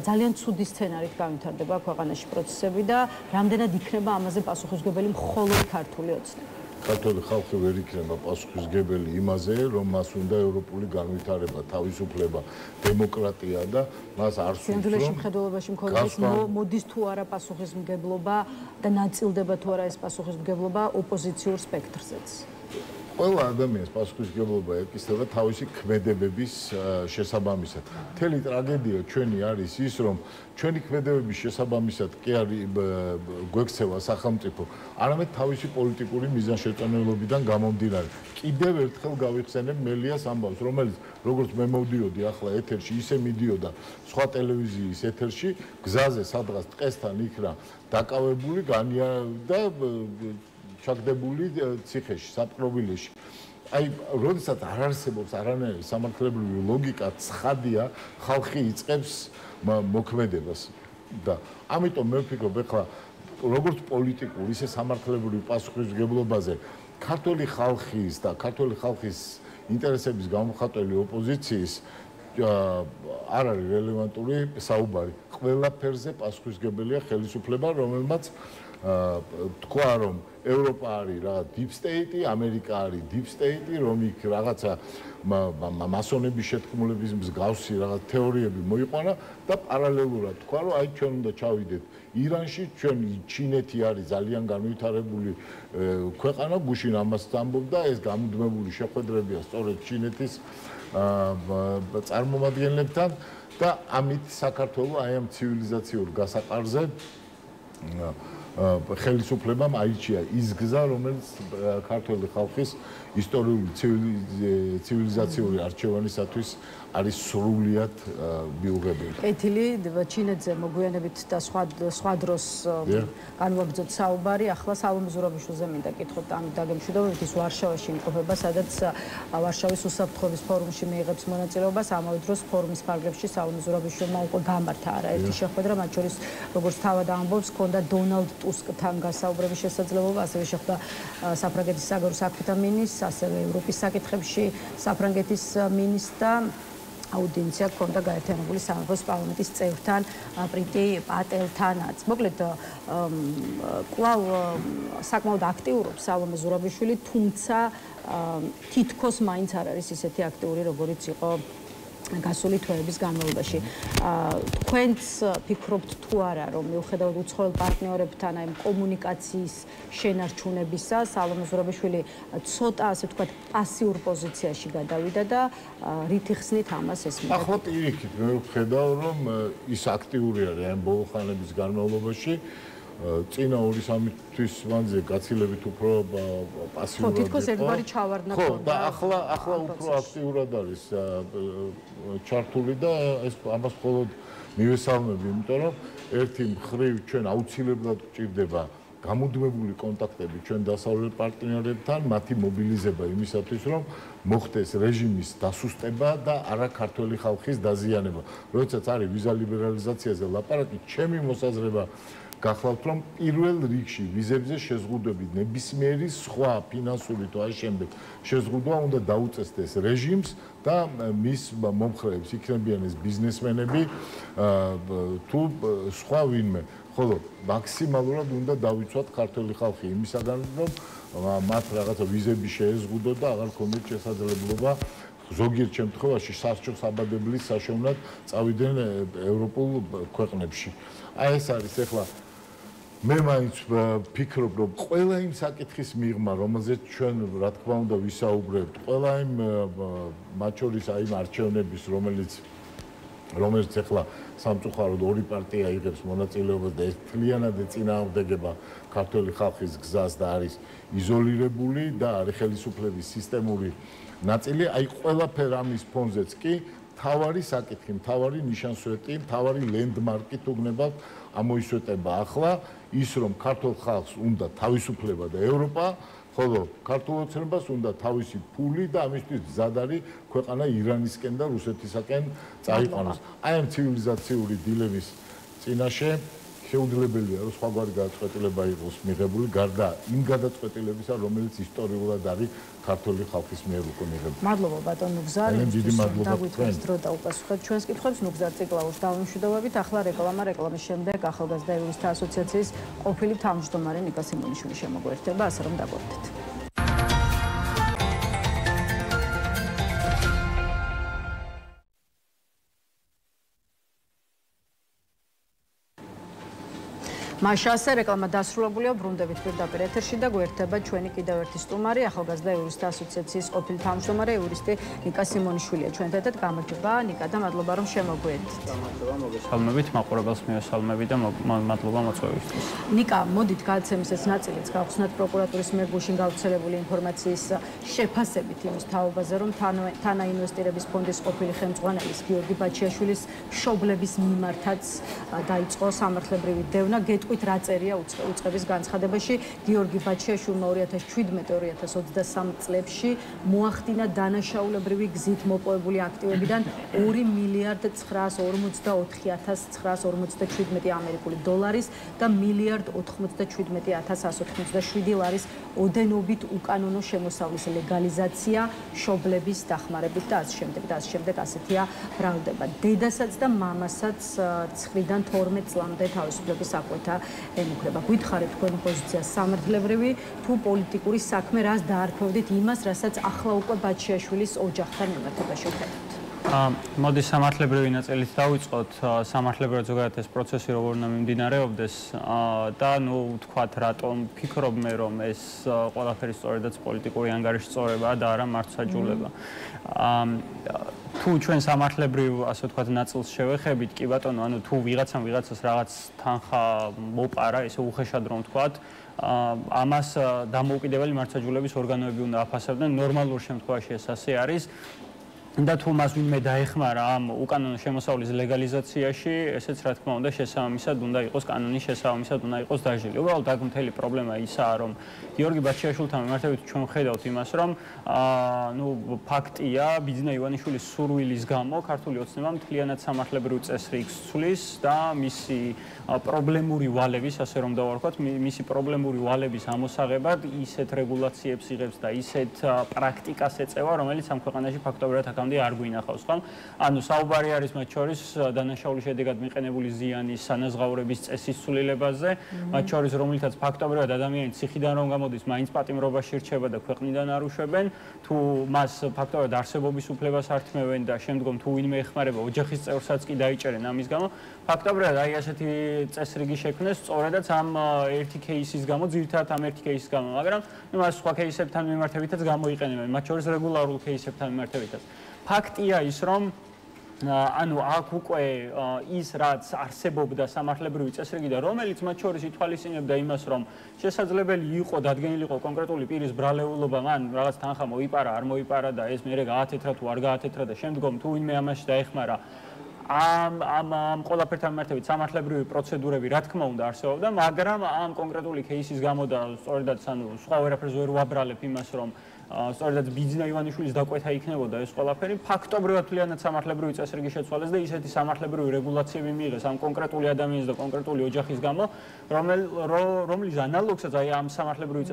ძალიან ცუდი სცენარით განვითარდება ქვეყანაში პროცესები და რამდენად იქნება ამაზე პასუხისმგებელი მხოლოდ ქართული ოცნება? ქართული ხალხი ვერ იქნება პასუხისმგებელი იმაზე, რომ მას უნდა ევროპული განვითარება, თავისუფლება, დემოკრატია და მას არ სურს, რომ სინამდვილეში მხედველობაში მქონდეს მოდის თუ არა პასუხისმგებლობა და ნაწილდება თუ არა ეს პასუხისმგებლობა ოპოზიციურ სპექტრზეც. ყველა ადამიანს პასუხისმგებლობა ეკისრება თავისი ქმედებების შესაბამისად. მთელი ტრაგედია ჩვენი არის ის, რომ ჩვენი ქმედებების შესაბამისად კი არის გვექცევა სახელმწიფო, არამედ თავისი პოლიტიკური მიზანშეწონილობიდან გამომდინარე. კიდევ ერთხელ გავიხსენებ მელიას ამბავს, რომელიც როგორც მე მოვდიოდი ახლა ეთერში, ისე მიდიოდა სხვა ტელევიზიის ეთერში, გზაზე სადღაც ტყესთან იქნა დაკავებული და ჩაგდებული ციხეში, საპყრობილეში. აი, როდესაც არ არსებობს არანაირი სამართლებრივი ლოგიკა, ცხადია, ხალხი იწყებს მოქმედებას. და ამიტომ მე ვფიქრობ, ეხლა როგორც პოლიტიკურ, ისე სამართლებრივი პასუხისმგებლობაზე ქართული ხალხის და ქართული ხალხის ინტერესების გამოხატველი ოპოზიციის არ არის რელევანტური საუბარი. ყველაფერზე პასუხისმგებელია ხელისუფლება, რომელმაც თქვა რომ ევროპა არის რაღაც deep state, ამერიკა არის deep state, რომ იქ რაღაცა მასონების შეთქმულების მსგავსი რაღაც თეორიები მოიყვანა და პარალელურად თქვა რომ აი ჩვენ უნდა ჩავიდეთ ირანში, ჩვენი ჩინეთი არის ძალიან განვითარებული ქვეყანა, გუშინ ამას ამბობდა, ეს გამუდმებული შეხვედრებია სწორედ ჩინეთის წარმომადგენლებთან და ამით საქართველოს აი ამ ცივილიზაციურ გასაყარზე ხელისუფლებამ აირჩია ის გზა, რომელიც ქართული ხალხის ისტორიული ცივილიზაციური არჩევანისათვის არის სრულიად მიუღებელი. კეთილი ჩინეთზე მოგვიანებით და სხვა დროს განვაგრძოთ საუბარი. ახლა სალომე ზურაბიშვილზე მინდა კითხოთ ამ დაგემშვიდობებით ის ვარშავაში იმყოფება, სადაც ვარშავის უსაფრთხოების ფორუმში მიიღებს მონაწილეობას. ამავე დროს ფორუმის ფარგლებში სალომე ზურაბიშვილმა უკვე გამართა არაერთი შეხვედრა, მათ შორის როგორც თავად ამბობს, ჰქონდა დონალდ ტუსკთან გასაუბრების შესაძლებლობა, ასევე შეხვდა საფრანგეთის საგარეო საქმეთა მინისტრს, ასევე ევროპის საკითხებში საფრანგეთის მინისტრს. აუდიენცია ჰქონდა გაერთიანებული სამეფოს პარლამენტის წევრთან, პრიტი პატელთანაც. მოკლედ, კვლავ საკმაოდ აქტიურობს სალომე ზურაბიშვილი, თუმცა თითქოს მაინც არ არის ისეთი აქტიური, როგორიც იყო გასული თვეების განმავლობაში. თქვენც ფიქრობთ თუ არა, რომ მიუხედავად უცხოელ პარტნიორებთან აი კომუნიკაციის შენარჩუნებისა, სალომე ზურაბიშვილი ცოტა, ასე ვთქვათ, პასიურ პოზიციაში გადავიდა და რითი ხსნით ამას ესმით? ახლა პირიქით მე ვხედავ, რომ ის აქტიური არის ამ ბოლო ხანების განმავლობაში. წინა 2-3 თვის მანძილზე გაცილებით უფრო პასიურად იყო. ხო, თითქოს ერთგვარი ჩავარდნა ხო, და ახლა უფრო აქტიურად არის ჩართული და ეს ამას მხოლოდ მივესალმები, იმიტომ რომ ერთი მხრივ ჩვენ აუცილებლად გვჭირდება გამუდმებული კონტაქტები ჩვენ დასავლელ პარტნიორებთან, მათი მობილიზება იმისათვის, რომ მოხდეს რეჟიმის დასუსტება და არა ქართული ხალხის დაზიანება. როდესაც არის ვიზა ლიბერალიზაციაზე ლაპარაკი, ჩემი მოსაზრება გახლავთ, რომ პირველ რიგში ვიზებზე შეზღუდვები ნებისმიერი სხვა ფინანსური თუ აი შემდეგ შეზღუდვა უნდა დაუწესდეს რეჟიმს და მის მომხრეებს, იქნებიან ეს ბიზნესმენები თუ სხვა ვინმე. ხოლო მაქსიმალურად უნდა დავიცვათ ქართული ხალხი იმისაგან, რომ მათ რაღაცა ვიზები შეეზღუდოთ და აღარ ქონდეთ შესაძლებლობა ზოგიერთ შემთხვევაში სასჯელს აბადებლის საშოვნად წავიდნენ ევროპულ ქვეყნებში. აი ეს არის ახლა მე მაინც ვფიქრობ, რომ ყველა იმ საკითხის მიღმა, რომელზეც ჩვენ რა თქმა უნდა ვისაუბრებთ, ყველა იმ მათ შორის აი იმ არჩევნების, რომელიც ახლა სამწუხაროდ ორი პარტია იღებს მონაწილეობას და ეს მთლიანად ეწინააღმდეგება ქართული ხალხის გზას და არის იზოლირებული და არის ხელისუფლების სისტემური ნაწილი, აი ყველაფერ ამის ფონზეც კი თავარი საკითხი, თავარი ნიშანსვეტი, თავარი ლენდმარკი თუ გნებავთ ამოისვეტება ახლა ის რომ ქართულ ხალხს უნდა თავისუფლება და ევროპა, ხოლო ქართულ ოცნებას უნდა თავისი ფული და ამისთვის გზად არის ქვეყანა ირანისკენ და რუსეთისაკენ წაიყვანოს. აი ამ ცივილიზაციური დილემის წინაშე შეუძლებელია რომ სხვაგვარი გადაწყვეტილება იყოს მიღებული გარდა იმ გადაწყვეტილებისა, რომელიც ისტორიულად არის ქართული ხალხის მიერ უკვე მიღებული. მადლობა ბატონო გზარ, დაგვიწყეს დრო და უპასუხეთ ჩვენს კითხვებს. ნუგზარ ციკლაურს დავიმშვიდობებით. ახლა რეკლამის შემდეგ ახალგაზრდა იურისტთა ასოციაციის ყოფილი თავმჯდომარე ნიკა სიმონიშვილი შემოგვერთება, ასე რომ დაგვერდეთ. მაშა ასე რეკლამა დასრულებულია, ბრუნდებით პირდაპირ ეთერში და გვერდება ჩვენი კიდევ ერთი სტუმარი, ახალგაზრდა იურისტთა ასოციაციის ყოფილი თავმჯდომარე იურისტი ნიკა სიმონიშვილია ჩვენთან ერთად. გამარჯობა ნიკა და მადლობა რომ შემოგვიერთდით. გამარჯობა, მოგესალმებით, მაყურებელს მივესალმები და მადლობა მოწვევისთვის. ნიკა, მოდით გადაცემის ეს ნაწილიც გავხსნათ პროკურატურის მიერ გუშინ გავრცელებული ინფორმაციის შეფასებით იმის თაობაზე, რომ თანა ინვესტირების ფონდის ყოფილი ხელმძღვანელის გიორგი ბაჩიაშვილის მშობლების მიმართაც დაიწყო სამართლებრივი დევნა. გეტყვით რა წერია უწყების განცხადებაში. გიორგი ბაჩიაშვილმა 2017-2023 წლებში მოახდინა დანაშაულებრივი გზით მოპოვებული აქტივებიდან 2,944,957 ამერიკული დოლარის და 1,097,187 ლარის ოდენობით უკანონო შემოსავლის ლეგალიზაცია მშობლების დახმარებით და ასე შემდეგ ასეთია ბრალდება. დედასაც და მამასაც 9-დან 12 წლამდე თავისუფლების საკვეთა ემუქრება. გვითხარით თქვენი პოზიცია სამართლებრივი თუ პოლიტიკური საქმე, რას დაარქვევდით იმას, რასაც ახლა უკვე ბაჩიაშვილის ოჯახთან მიმართებაში ვხედავთ? მოდი სამართლებრივი ნაწილით დავიწყოთ. სამართლებრივად ზოგადად ეს პროცესი როგორ უნდა მიმდინარეობდეს და თქვათ რატომ ფიქრობ მე რომ ეს ყველაფერი სწორედაც პოლიტიკური ანგარიშის სწორებაა და არა მართლმსაჯულება. თუ ჩვენ სამართლებრივ ასე ვთქვათ ნაწილს შევეხებით, კი ბატონო, ანუ თუ ვიღაცამ ვიღაცას რაღაც თანხა მოპარა, ესე უხეშად რომ ვთქვათ, ამას დამოუკიდებელი მართლმსაჯულების ორგანოები უნდა აფასებდნენ. ნორმალურ შემთხვევაში ეს ასე არის. და თუ მას ვინმე დაეხმარა ამ უკანონო შემოსავლის ლეგალიზაციაში, ესეც რა თქმა უნდა შესაბამისად უნდა იყოს კანონის შესაბამისად უნდა იყოს დაჟილი. უბრალოდ აქ მთელი პრობლემა ისაა, რომ გიორგი ბაჩიაშვილთან მიმართებით ჩვენ ხედავთ იმას, რომ ფაქტია, ბიძინა ივანიშვილის სურვილის გამო ქართული ოცნება მთლიანად სამართლებრივ წესრიგს ცვლის და მისი პრობლემური ვალების, ასე რომ დავარქვათ, მისი პრობლემური ვალების ამოსაღებად ისეთ რეგულაციებს იღებს და ისეთ პრაქტიკას ეწევა, რომელიც ამ ქვეყანაში ფაქტობრივად არ გვინახავს, ხო? ანუ საუბარი არის მათ შორის დანაშაულის შედეგად მიყენებული ზიანის სანაზღაურების წესის ცვლილებაზე, მათ შორის რომლითაც ფაქტობრივად ადამიანი ციხიდან რომ გამოდის, მაინც პატიმრობაში რჩება და ქვეყნიდან არ უშვებენ, თუ მას ფაქტობრივად არსებობის უფლებას ართმევენ და შემდგომ თუ ვინმე ეხმარება ოჯახის წევრსაც კი დაიჭერენ ამის გამო, ფაქტობრივად აი ასეთი წესრიგი შექმნეს სწორედაც ამ ერთი кейსის გამო, ძირითადად ამ ერთი кейსის გამო, მაგრამ იმას სხვა кейსებთან მიმართებითაც გამოიყენებენ, მათ შორის რეგულარულ кейსებთან მიმართებითაც. ფაქტია ის, რომ ანუ აქ უკვე ის რაც არსებობდა სამართლებრივი წესრიგი და რომელიც მათ შორის ითვალისწინებდა იმას, რომ შესაძლებელი იყო დადგენილიყო კონკრეტული პირის ბრალეულობა, მან რაღაც თანხა მოიპარა, არ მოიპარა და ეს მერე გაათეთრა თუ არ გაათეთრა და შემდგომ თუ ვინმე ამაში დაეხმარა, ამ ყველაფერთან მიმართებით სამართლებრივი პროცედურები რა თქმა უნდა არსებობდა, მაგრამ ამ კონკრეტული кейსის გამო და სწორედაც ანუ სხვა ვერაფერს ვერ ვაბრალებ იმას, რომ სწორედაც ბიძინა ივანიშვილის დაკვეთა იქნებოდა ეს ყველაფერი, ფაქტობრივად მთლიანად სამართლებრივი წესრიგი შეცვალეს და ისეთი სამართლებრივი რეგულაციები მიიღეს ამ კონკრეტული ადამიანის და კონკრეტული ოჯახის გამო, რომლის ანალოგსაც აი ამ სამართლებრივი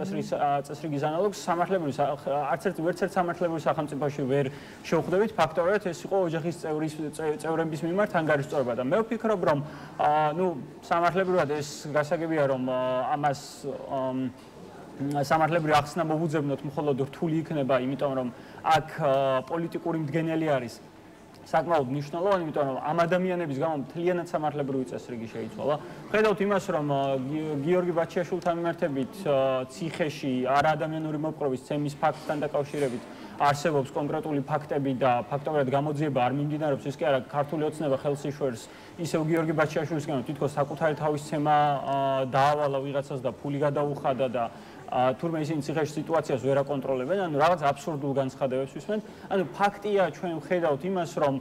წესრიგის ანალოგს არც ერთ სამართლებრივი სახელმწიფოში ვერ შევხვდებით, ფაქტობრივად ეს იყო ოჯახის წევრების მიმართ ანგარიშწორება და მე ვფიქრობ, რომ სამართლებრივად ეს გასაგებია, რომ ამას სამართლებრივი ახსნა მოგუძებნოთ მხოლოდ რთული იქნება, იმიტომ რომ აქ პოლიტიკური მდგენელი არის საკმაოდ მნიშვნელოვანი, იმიტომ რომ ამ ადამიანების გამო მთლიანად სამართლებრივი წესრიგი შეიცვალა. ხედავთ იმას, რომ გიორგი ბაჩიაშვილთან მიმართებით ციხეში არაადამიანური მოპყრობის ცემის ფაქტთან დაკავშირებით არსებობს კონკრეტული ფაქტები და ფაქტობრივად გამოძიება არ მიმდინარეობს, ის კი არა ქართული ოცნება ხელს იშველს ისევ გიორგი ბაჩიაშვილისგან თვითონ საკუთარი თავის ცემა დაავალა ვიღაცას და ფული გადაუხადა და თურმე ისინი ციხეში სიტუაციას ვერ აკონტროლებენ, ანუ რაღაც აბსურდულ განცხადებებს ვისმენთ. ანუ ფაქტია, ჩვენ ვხედავთ იმას, რომ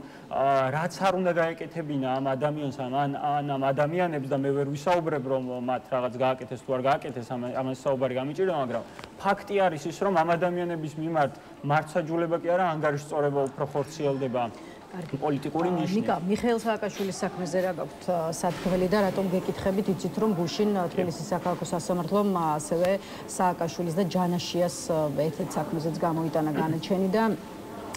რაც არ უნდა გაეკეთებინა ამ ადამიანს, ამ ადამიანებს და მე ვერ ვისაუბრებ, რომ მათ რაღაც გააკეთეს თუ არ გააკეთეს, ამას საუბარი გამიჭირდა, მაგრამ ფაქტი არის ის, რომ ამ ადამიანების მიმართ მართლმსაჯულება კი არა, ანგარიშწორება უფრო ხორციელდება. პოლიტიკური ნიშნით. ნიკა, მიხეილ სააკაშვილის საქმეზე რა გაქვთ სათქმელი და რატომ გეკითხებით, იცით რომ გუშინ თბილისის საქალაქო სასამართლომ ასევე სააკაშვილის და ჯანაშიას ერთ-ერთ საქმეზეც გამოიტანა განაჩენი და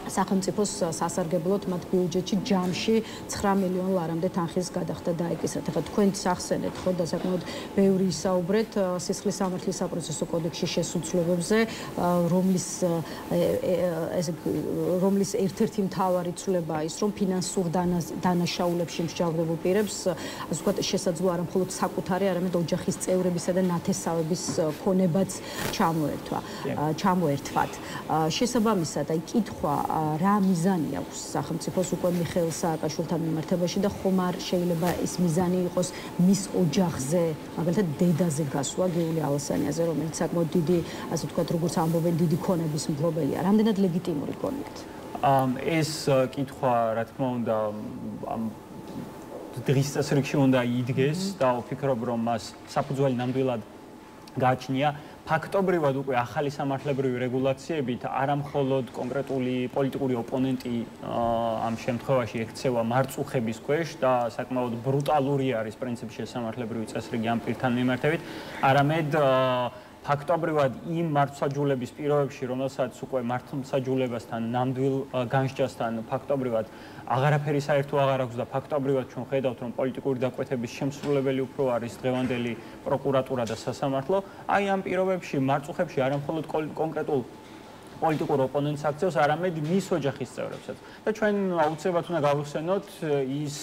სახელმწიფოს სასარგებლოდ მათ ბიუჯეტში ჯამში 9 მილიონ ლარამდე თანხის გადახდა დაეკისრათ. ახლა თქვენც ახსენეთ, ხო, და საკმაოდ ბევრი ისაუბრეთ სისხლის სამართლის საპროცესო კოდექსის შესუცვლებებზე, რომლის ერთ-ერთი მთავარი ცვლილება ის, რომ ფინანსურ დანაშაულებში მსჯავრდებულ პირებს, ასე ვთქვათ, შესაძლოა არა მხოლოდ საკუთარი, არამედ ოჯახის წევრებისა და ნათესავების ქონებაც ჩამოერთვათ. შესაბამისად, აი კითხვა რა მიზანი აქვს სახელმწიფოს უკვე მიხეილ სააკაშვილთან მიმართებაში და ხომ არ შეიძლება ეს მიზანი იყოს მის ოჯახზე, მაგალითად დედაზე გასვლა გიული ალასანიაზე, რომელიც საკმაოდ დიდი, ასე ვთქვათ, როგორც ამბობენ, დიდი ქონების მფლობელია. რამდენად ლეგიტიმური გონიათ? ეს კითხვა, რა თქმა უნდა, დღის წესრიგში უნდა იდგეს და ვფიქრობ, რომ მას საფუძველი ნამდვილად გააჩნია. ფაქტობრივად უკვე ახალი სამართლებრივი რეგულაციებით არა მხოლოდ კონკრეტული პოლიტიკური ოპონენტი ამ შემთხვევაში ექცევა მარწუხების ქვეშ და საკმაოდ ბრუტალური არის პრინციპში სამართლებრივი წესრიგი ამ პირთან მიმართებით, არამედ ფაქტობრივად იმ მართლმსაჯულების პირობებში, რომელსაც უკვე მართლმსაჯულებასთან ნამდვილ განსჯასთან ფაქტობრივად აღარაფერი საერთო აღარ აქვს და ფაქტობრივად ჩვენ ხედავთ, რომ პოლიტიკური დაკვეთების შემსრულებელი უფრო არის დღევანდელი პროკურატურა და სასამართლო, აი ამ პირობებში მარწუხებში არა მხოლოდ კონკრეტულ პოლიტიკურ ოპონენტს აქცევს, არამედ მის ოჯახის წევრებსაც. და ჩვენ აუცილებლად უნდა გავხსენოთ ის,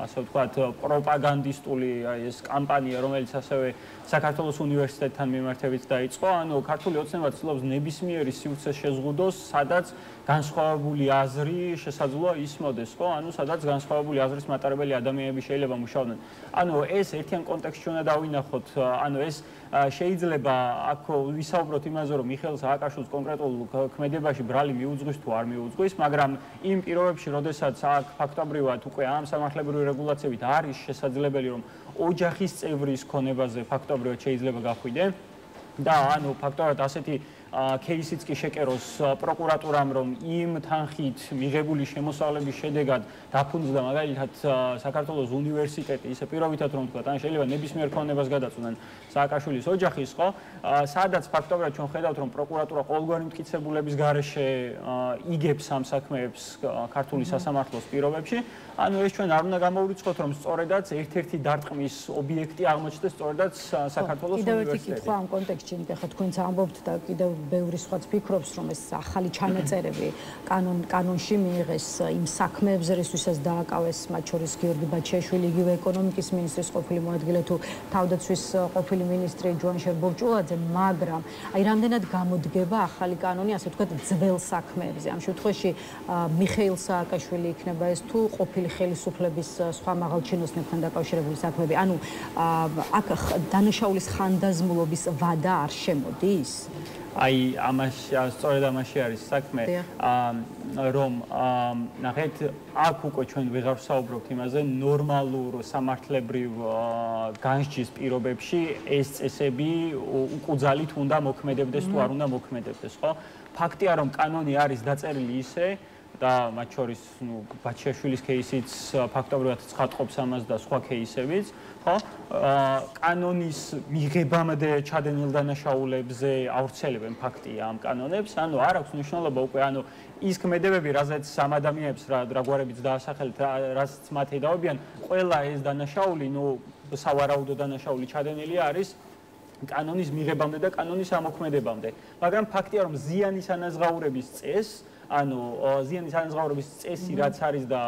ასე ვთქვათ, პროპაგანდისტული ეს კამპანია, რომელიც ასევე საქართველოს უნივერსიტეტთან მიმართებით დაიწყო, ანუ ქართული ოცნება ცდილობს ნებისმიერი სივრცეს შეზღუდოს, სადაც განსხვავებული აზრი შესაძლოა ისმოდეს, ხო? ანუ სადაც განსხვავებული აზრის მატარებელი ადამიანები შეიძლება მუშაობდნენ. ანუ ეს ერთიან კონტექსტში უნდა დავინახოთ, ანუ ეს შეიძლება აქ ვისაუბროთ იმაზე, რომ მიხეილ სააკაშვილს კონკრეტულ ქმედებაში ბრალი მიუძღვის თუ არ მიუძღვის, მაგრამ იმ პირობებში, როდესაც აქ ფაქტობრივად უკვე ამ სამართლებრივი რეგულაციებით არის შესაძლებელი, რომ ოჯახის წევრის ქონებაზე ფაქტობრივად შეიძლება გახვიდე და ანუ ფაქტობრივად ასეთი кейსიც კი შეკეროს პროკურატურამ, რომ იმ თანხით მიღებული შემოსავლების შედეგად დაფუძნდა მაგალითად საქართველოს უნივერსიტეტი, ისე პირობითად რომ ვთქვათ, ან შეიძლება ნებისმიერ ქონებას გადაწყვეტენ სააკაშვილის ოჯახის, ხო? სადაც ფაქტობრივად ჩვენ ხედავთ, რომ პროკურატურა ყოველგვარი მტკიცებულების გარეშე იგებს ამ საქმეებს ქართული სასამართლოს პირობებში. ანუ ეს ჩვენ არ უნდა გამოვიწყოთ, რომ სწორედაც ერთ-ერთი დარტყმის ობიექტი აღმოჩნდეს სწორედაც საქართველოს უნივერსიტეტი. კიდევ ერთი კითხვა ამ კონტექსტში, ახლა თქვენც ამბობთ და კიდევ ბევრი სხვაც ფიქრობს, რომ ეს ახალი ჩანაწერები კანონში მიიღეს იმ საქმეებზე, რისთვისაც დააკავეს, მათ შორის გიორგი ბაჩიაშვილი, იგივე ეკონომიკის მინისტრის ყოფილი მოადგილე თუ თავდაცვის ყოფილი მინისტრი ჯუანშერ ბურჭულაძე, მაგრამ აი რამდენად გამოდგება ახალი კანონი, ასე ვთქვათ, ძველ საქმეებზე. ამ შემთხვევაში მიხეილ სააკაშვილი იქნება ეს თუ ყოფილი ხელისუფლების სხვა მაღალჩინოსნებთან დაკავშირებული საქმეები. ანუ აქ დანაშაულის ხანდაზმულობის ვადა არ შემოდის? აი ამაში სწორედ ამაში არის საქმე, რომ ნახეთ, აქ უკვე ჩვენ ვეღარ ვსაუბრობთ იმაზე, ნორმალურ სამართლებრივ განსჯის პირობებში ეს წესები უკუძალით უნდა მოქმედებდეს თუ არ უნდა მოქმედებდეს, ხო? ფაქტია, რომ კანონი არის დაწერილი ისე და მათ შორის, ბაჩიაშვილის кейსიც ფაქტობრივად ცხადყოფს ამას და სხვა кейსებიც, ხო? კანონის მიღებამდე ჩადენილ დანაშაულებზე ავრცელებენ ფაქტია ამ კანონებს, ანუ არ აქვს მნიშვნელობა უკვე, ანუ ის ქმედებები, რაზეც ამ ადამიანებს რა გვარებიც დაასახელეთ, რაც მათ ედავებიან, ყველა ეს დანაშაული, სავარაუდო დანაშაული ჩადენილი არის კანონის მიღებამდე და კანონის ამოქმედებამდე. მაგრამ ფაქტია, რომ ზიანის ანაზღაურების წესს, ანუ ზიანის ანაზღაურების წესი რაც არის და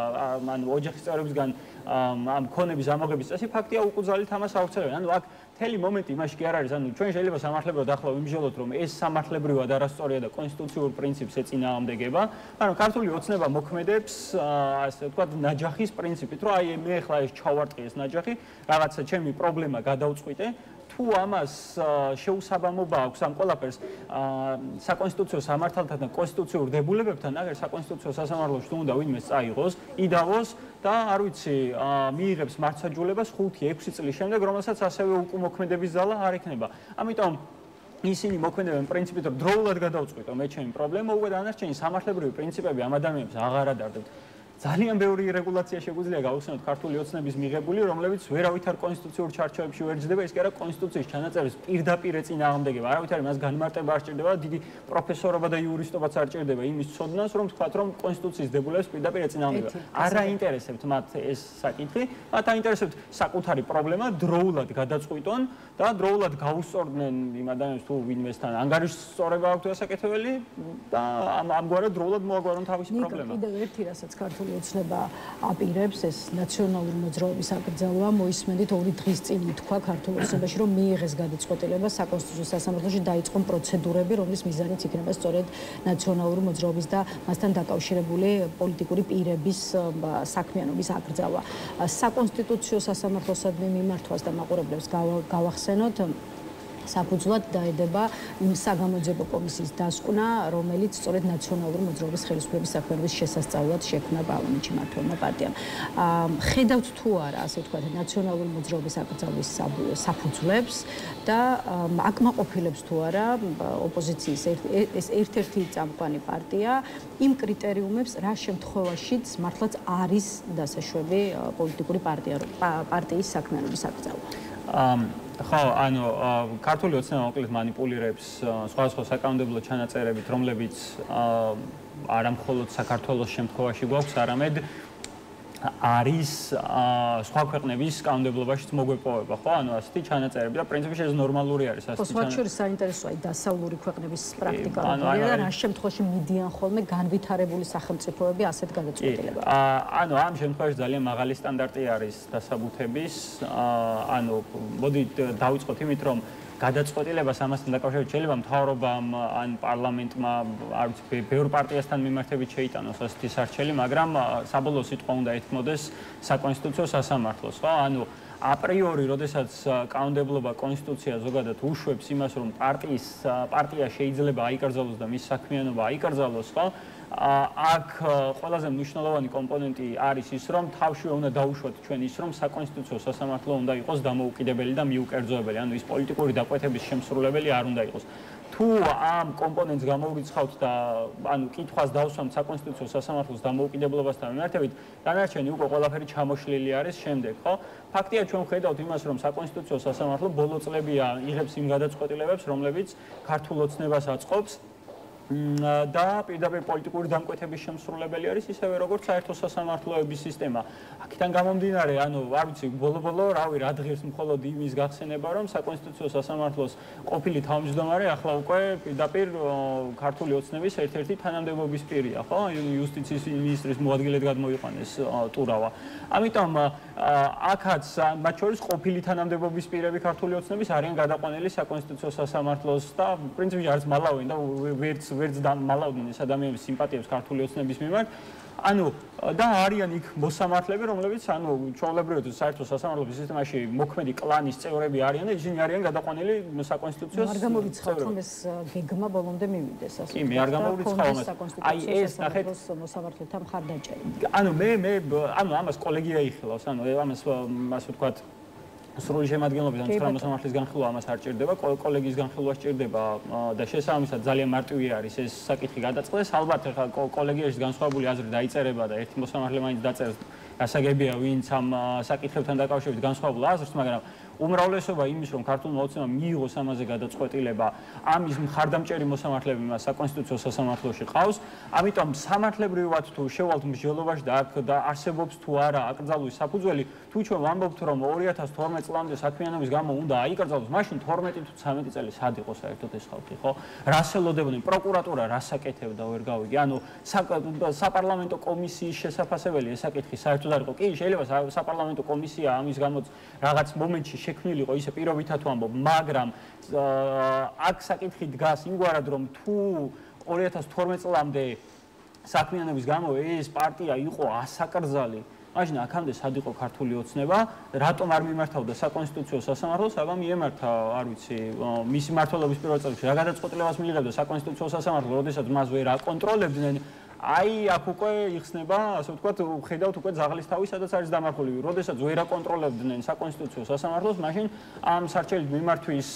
ანუ ოჯახის წევრებისგან ამ ქონების ამოღების წესი ფაქტია უკუძალით ამას აუცილებელი. ანუ აქ მთელი მომენტი იმაში კი არ არის, ანუ ჩვენ შეიძლება სამართლებრივად ახლა ვიმსჯელოთ, რომ ეს სამართლებრივად არასწორია და კონსტიტუციურ პრინციპს ეწინააღმდეგება, მაგრამ ქართული ოცნება მოქმედებს, ასე ვთქვათ, ნაჯახის პრინციპით, რომ აი მე ახლა ეს ჩავარტყი ეს ნაჯახი, რაღაცა ჩემი პრობლემა გადავწყვიტე. თუ ამას შეუსაბამობა აქვს ამ ყველაფერს საკონსტიტუციო სამართალთან და კონსტიტუციურ დებულებებთან, აგერ საკონსტიტუციო სასამართლოში თუ უნდა ვინმე წაიღოს, იდავოს და არ ვიცი, მიიღებს მართლმსაჯულებას 5-6 წლის შემდეგ, რომელსაც ასევე უკმოქმედების ზალა არ იქნება. ამიტომ ისინი მოქმედებენ პრინციპით, რომ დროულად გადავწყვიტო მე ჩემი პრობლემა, უკვე დანარჩენი სამართლებრივი პრინციპები ამ ადამიანებს აღარ ადარდებთ. ძალიან ბევრი რეგულაცია შეგვიძლია გავხსენოთ ქართული ოცნების მიღებული, რომლებიც ვერავითარ კონსტიტუციურ ჩარჩოებში ვერ ჯდება, ის კი არა კონსტიტუციის ჩანაწერის პირდაპირ ეწინააღმდეგება. არავითარი მას განმარტება არ სჭირდება, დიდი პროფესორობა და იურისტობაც არ სჭირდება იმის ცოდნას, რომ თქვათ, რომ კონსტიტუციის დებულებას პირდაპირ ეწინააღმდეგება. არ აინტერესებთ მათ ეს საკითხი, მათ აინტერესებთ საკუთარი პრობლემა დროულად გადაწყვიტონ და დროულად გაუსწორდნენ იმ ადამიანებს თუ ვინმესთან ანგარიშსწორება აქვს ასაკეთებელი და ამგვარად დროულად მოაგვარონ თავისი პრობლემა. კიდევ ერთი რასაც ქართული ოცნება აპირებს ეს ნაციონალური მოძრაობის აკრძალვა მოისმენთ 2 დღის წინ ითქვა ქართულ ოცნებაში რომ მიიღეს გადაწყვეტილება საკონსტიტუციო სასამართლოში დაიწყონ პროცედურები რომლის მიზანიც იქნება სწორედ ნაციონალური მოძრაობის და მასთან დაკავშირებული პოლიტიკური პირების საქმიანობის აკრძალვა. საკონსტიტუციო სასამართლოსადმი მიმართვას და მაყურებლებს გავახსენოთ საფუძვლად დაედება იმ საგამოძიებო კომისიის დასკვნა, რომელიც სწორედ ნაციონალური მოძრაობის ხელისუფლების საქმეების შესასწავლად შექმნა პარლამენტში მმართველმა პარტიამ. ხედავთ თუ არა, ასე ვთქვათ, ნაციონალური მოძრაობის აკრძალვის საფუძვლებს და აკმაყოფილებს თუ არა ოპოზიციის ეს ერთ-ერთი წამყვანი პარტია იმ კრიტერიუმებს, რა შემთხვევაშიც მართლაც არის დასაშვები პოლიტიკური პარტიის საქმიანობის აკრძალვა. ხო, ანუ ქართული ოცნება მოკლედ манипуლირებს სხვადასხვა საკანონმდებლო ჩანაწერებით, რომლებიც არა მხოლოდ საქართველოს შემთხვევაში გვაქვს, არამედ არის სხვა ქვეყნების კანონმდებლობაშიც მოგვეპოვება, ხო? ანუ ასეთი ჩანაწერები და პრინციპში ეს ნორმალური არის ასეთი ჩანაწერი. სხვა შორის საინტერესოა დასავლური ქვეყნების პრაქტიკა და რა შემთხვევაში მიდიან ხოლმე განვითარებული სახელმწიფოები ასეთ გადაწყვეტილებებს. ანუ ამ შემთხვევაში ძალიან მაღალი სტანდარტი არის დასაბუთების. ანუ მოდი დავიწყოთ იმით, რომ გადაწყვეტილებას ამასთან დაკავშირებით შეიძლება მთავრობამ ან პარლამენტმა არ ვიცი ბევრ პარტიასთან მიმართებით შეიტანოს ასეთი სარჩელი, მაგრამ საბოლოო სიტყვა უნდა ეთმოდეს საკონსტიტუციო სასამართლოს, ხო? ანუ აპრიორი, როდესაც კანონმდებლობა კონსტიტუცია ზოგადად უშვებს იმას, რომ პარტია შეიძლება აიკრძალოს და მის საქმიანობა აიკრძალოს, ხო? აქ ყველაზე მნიშვნელოვანი კომპონენტი არის ის, რომ თავშივე უნდა დაუშვათ ჩვენ ის, რომ საკონსტიტუციო სასამართლო უნდა იყოს დამოუკიდებელი და მიუკერძოებელი, ანუ ის პოლიტიკური დაკვეთების შემსრულებელი არ უნდა იყოს. თუ ამ კომპონენტს გამოვიცხავთ და ანუ კითხვას დავსვამთ საკონსტიტუციო სასამართლოს დამოუკიდებლობასთან მიმართებით, დანარჩენი უკვე ყველაფერი ჩამოშლილი არის შემდეგ, ხო? ფაქტია ჩვენ ვხედავთ იმას, რომ საკონსტიტუციო სასამართლო ბოლო წლებია იღებს იმ გადაწყვეტილებებს, რომლებიც ქართულ ოცნებას აწყობს და პირდაპირ პოლიტიკური დამკვეთების შემსრულებელი არის ისევე როგორც საერთო სასამართლოების სისტემა. აქედან გამომდინარე, ანუ არ ვიცი, ბოლო-ბოლო რავი რა დღეს მხოლოდ იმის გახსენება, რომ საკონსტიტუციო სასამართლოს ყოფილი თავმჯდომარე ახლა უკვე პირდაპირ ქართული ოცნების ერთ-ერთი თანამდებობის პირია, ხო? იუსტიციის მინისტრის მოადგილედ გადმოიყვანეს ტურავა. ამიტომ აქაც მათ შორის ყოფილი თანამდებობის პირები ქართული ოცნების არიან გადაყვანილი საკონსტიტუციო სასამართლოს და პრინციპში არც მალავენ და ვერც მალავდნენ ეს ადამიანების სიმპათიებს ქართული ოცნების მიმართ. ანუ და არიან იქ მოსამართლეები, რომლებიც ანუ ჩვეულებრივად საერთო სასამართლოების სისტემაში მოქმედი კლანის წევრები არიან და ისინი არიან გადაყვანილი საკონსტიტუციო არ გამოვიცხავთ რომ ეს გეგმა ბოლომდე მივიდეს ასე. კი, მე არ გამოვიცხავ ამას. აი ეს ნახეთ მოსამართლეთა მხარდაჭერი. ანუ მე ანუ ამას კოლეგია იხილავს, ანუ ამას ასე ვთქვათ სრული შემადგენლობის ან ცხრა მოსამართლის განხილვა ამას არ ჭირდება, კოლეგიის განხილვა სჭირდება და შესაბამისად ძალიან მარტივი არის ეს საკითხი გადაწყდეს. ალბათ ახლა კოლეგიაში განსხვავებული აზრი დაიწერება და ერთი მოსამართლე მაინც დაწერს გასაგებია, ვინც ამ საკითხებთან დაკავშირებით განსხვავებულ აზრს, მაგრამ უმრავლესობა იმის, რომ ქართულმა ოცნებამ მიიღოს ამაზე გადაწყვეტილება, ამის მხარდამჭერი მოსამართლეები მას საკონსტიტუციო სასამართლოში ყავს, ამიტომ სამართლებრივად თუ შევალთ მსჯელობაში და აქ და არსებობს თუ არა აკრძალვის საფუძველი, თუ ჩვენ ვამბობთ, რომ 2012 წლამდე საქმიანობის გამო უნდა აიკრძალოს, მაშინ 12 თუ 13 წელი სად იყო საერთოდ ეს ხალხი, ხო? რას ელოდებოდნენ? პროკურატურა რას აკეთებდა, ვერ გავიგე. ანუ საპარლამენტო კომისიის შესაფასებელი ეს საკითხი საერთოდ არ იყო. კი, შეიძლება საპარლამენტო კომისია ამის გამოც რაღაც მომენტში შექმნილიყო ისე პირობითად ვამბობ, მაგრამ აქ საკითხი დგას იმგვარად, რომ თუ 2012 წლამდე საქმიანობის გამო ეს პარტია იყო ასაკრძალი, მაშინ აქამდე სად იყო ქართული ოცნება, რატომ არ მიმართავდა საკონსტიტუციო სასამართლოს, აბა მიემართა, არ ვიცი, მისი მმართველობის პირველ წელს რა გადაწყვეტილებას მიიღებდა საკონსტიტუციო სასამართლო, როდესაც მას ვერ აკონტროლებდნენ, აი აქ უკვე იხსნება, ასე ვთქვათ, ხედავთ უკვე ზაღლის თავი, სადაც არის დამარხული. როდესაც ვერ აკონტროლებდნენ საკონსტიტუციო სასამართლოს, მაშინ ამ სარჩელით მიმართვის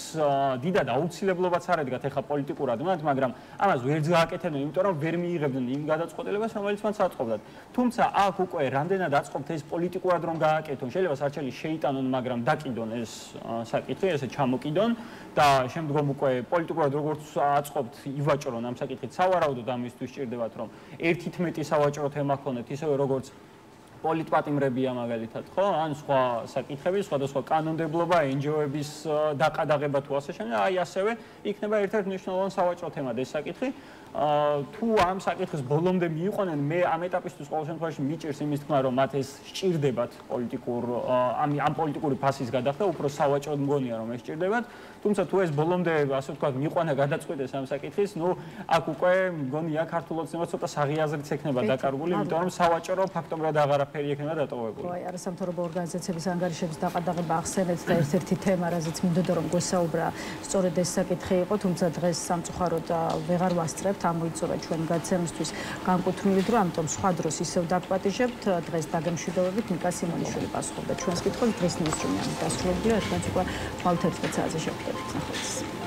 დიდად აუცილებლობაც არ ედგათ ეხა პოლიტიკურად მათ, მაგრამ ამას ვერ გააკეთებდნენ, იმიტომ რომ ვერ მიიღებდნენ იმ გადაწყვეტილებას, რომელიც მათ საწყობდათ. თუმცა აქ უკვე რამდენად აწყობთ ეს პოლიტიკურად რომ გააკეთონ, შეიძლება სარჩელი შეიტანონ, მაგრამ დაკიდონ ეს საკითხი, ესე ჩამოკიდონ და შემდგომ უკვე პოლიტიკურად როგორც აწყობთ, ივაჭრონ ამ საკითხით. სავარაუდოდ ამისთვის სჭირდებათ რომ 1/11 სავაჭრო თემა ქონეთ, ისევე როგორც პოლიტპატიმრებია მაგალითად, ხო? ან სხვა საკითხები, სხვადასხვა კანონმდებლობა, NGO-ების დაყადაღება თუ ასე შემდეგ, აი ასევე იქნება ერთ-ერთი მნიშვნელოვანი სავაჭრო თემა ეს საკითხი. თუ ამ საკითხის ბოლომდე მიიყვანენ, მე ამ ეტაპისთვის ყოველ შემთხვევაში მიჭირს იმის თქმა, რომ მათ ეს სჭირდებათ ამ პოლიტიკური ფასის გადახდა, უფრო სავაჭროდ მგონია რომ ეს სჭირდებათ. თუმცა თუ ეს ბოლომდე, ასე ვთქვათ, მიიყვანა გადაწყვეტეს ამ საკითხის, ნუ აქ უკვე მგონია ქართულ ოცნებად ცოტა საღიაზრიც ექნება დაკარგული, იმიტომ რომ სავაჭრო ფაქტობრივად აღარაფერი ექნება დატოვებული. აი, არასამთავრობო ორგანიზაციების ანგარიშების დაყადაღება ახსენეთ და ერთ-ერთი თემა, რაზეც მინდოდა რომ გვესაუბრა, სწორედ ეს საკითხი იყო, თუმცა დღეს სამწუხაროდ ვეღარ ვასწრებთ, ამოიწურა ჩვენ გაცემისთვის განკუთვნილი დრო, ამიტომ სხვა დროს ისევ დაგპატიჟებთ. დღეს დაგემშვიდობებით ნიკა სიმონიშვილი პასუხობდა ჩვენს კითხვებს. დღის ნიუსრუმი ამით დასრულებულია, ერთმანეთს უკვე 11 საათზე შევხვდებით. ნახვამდის.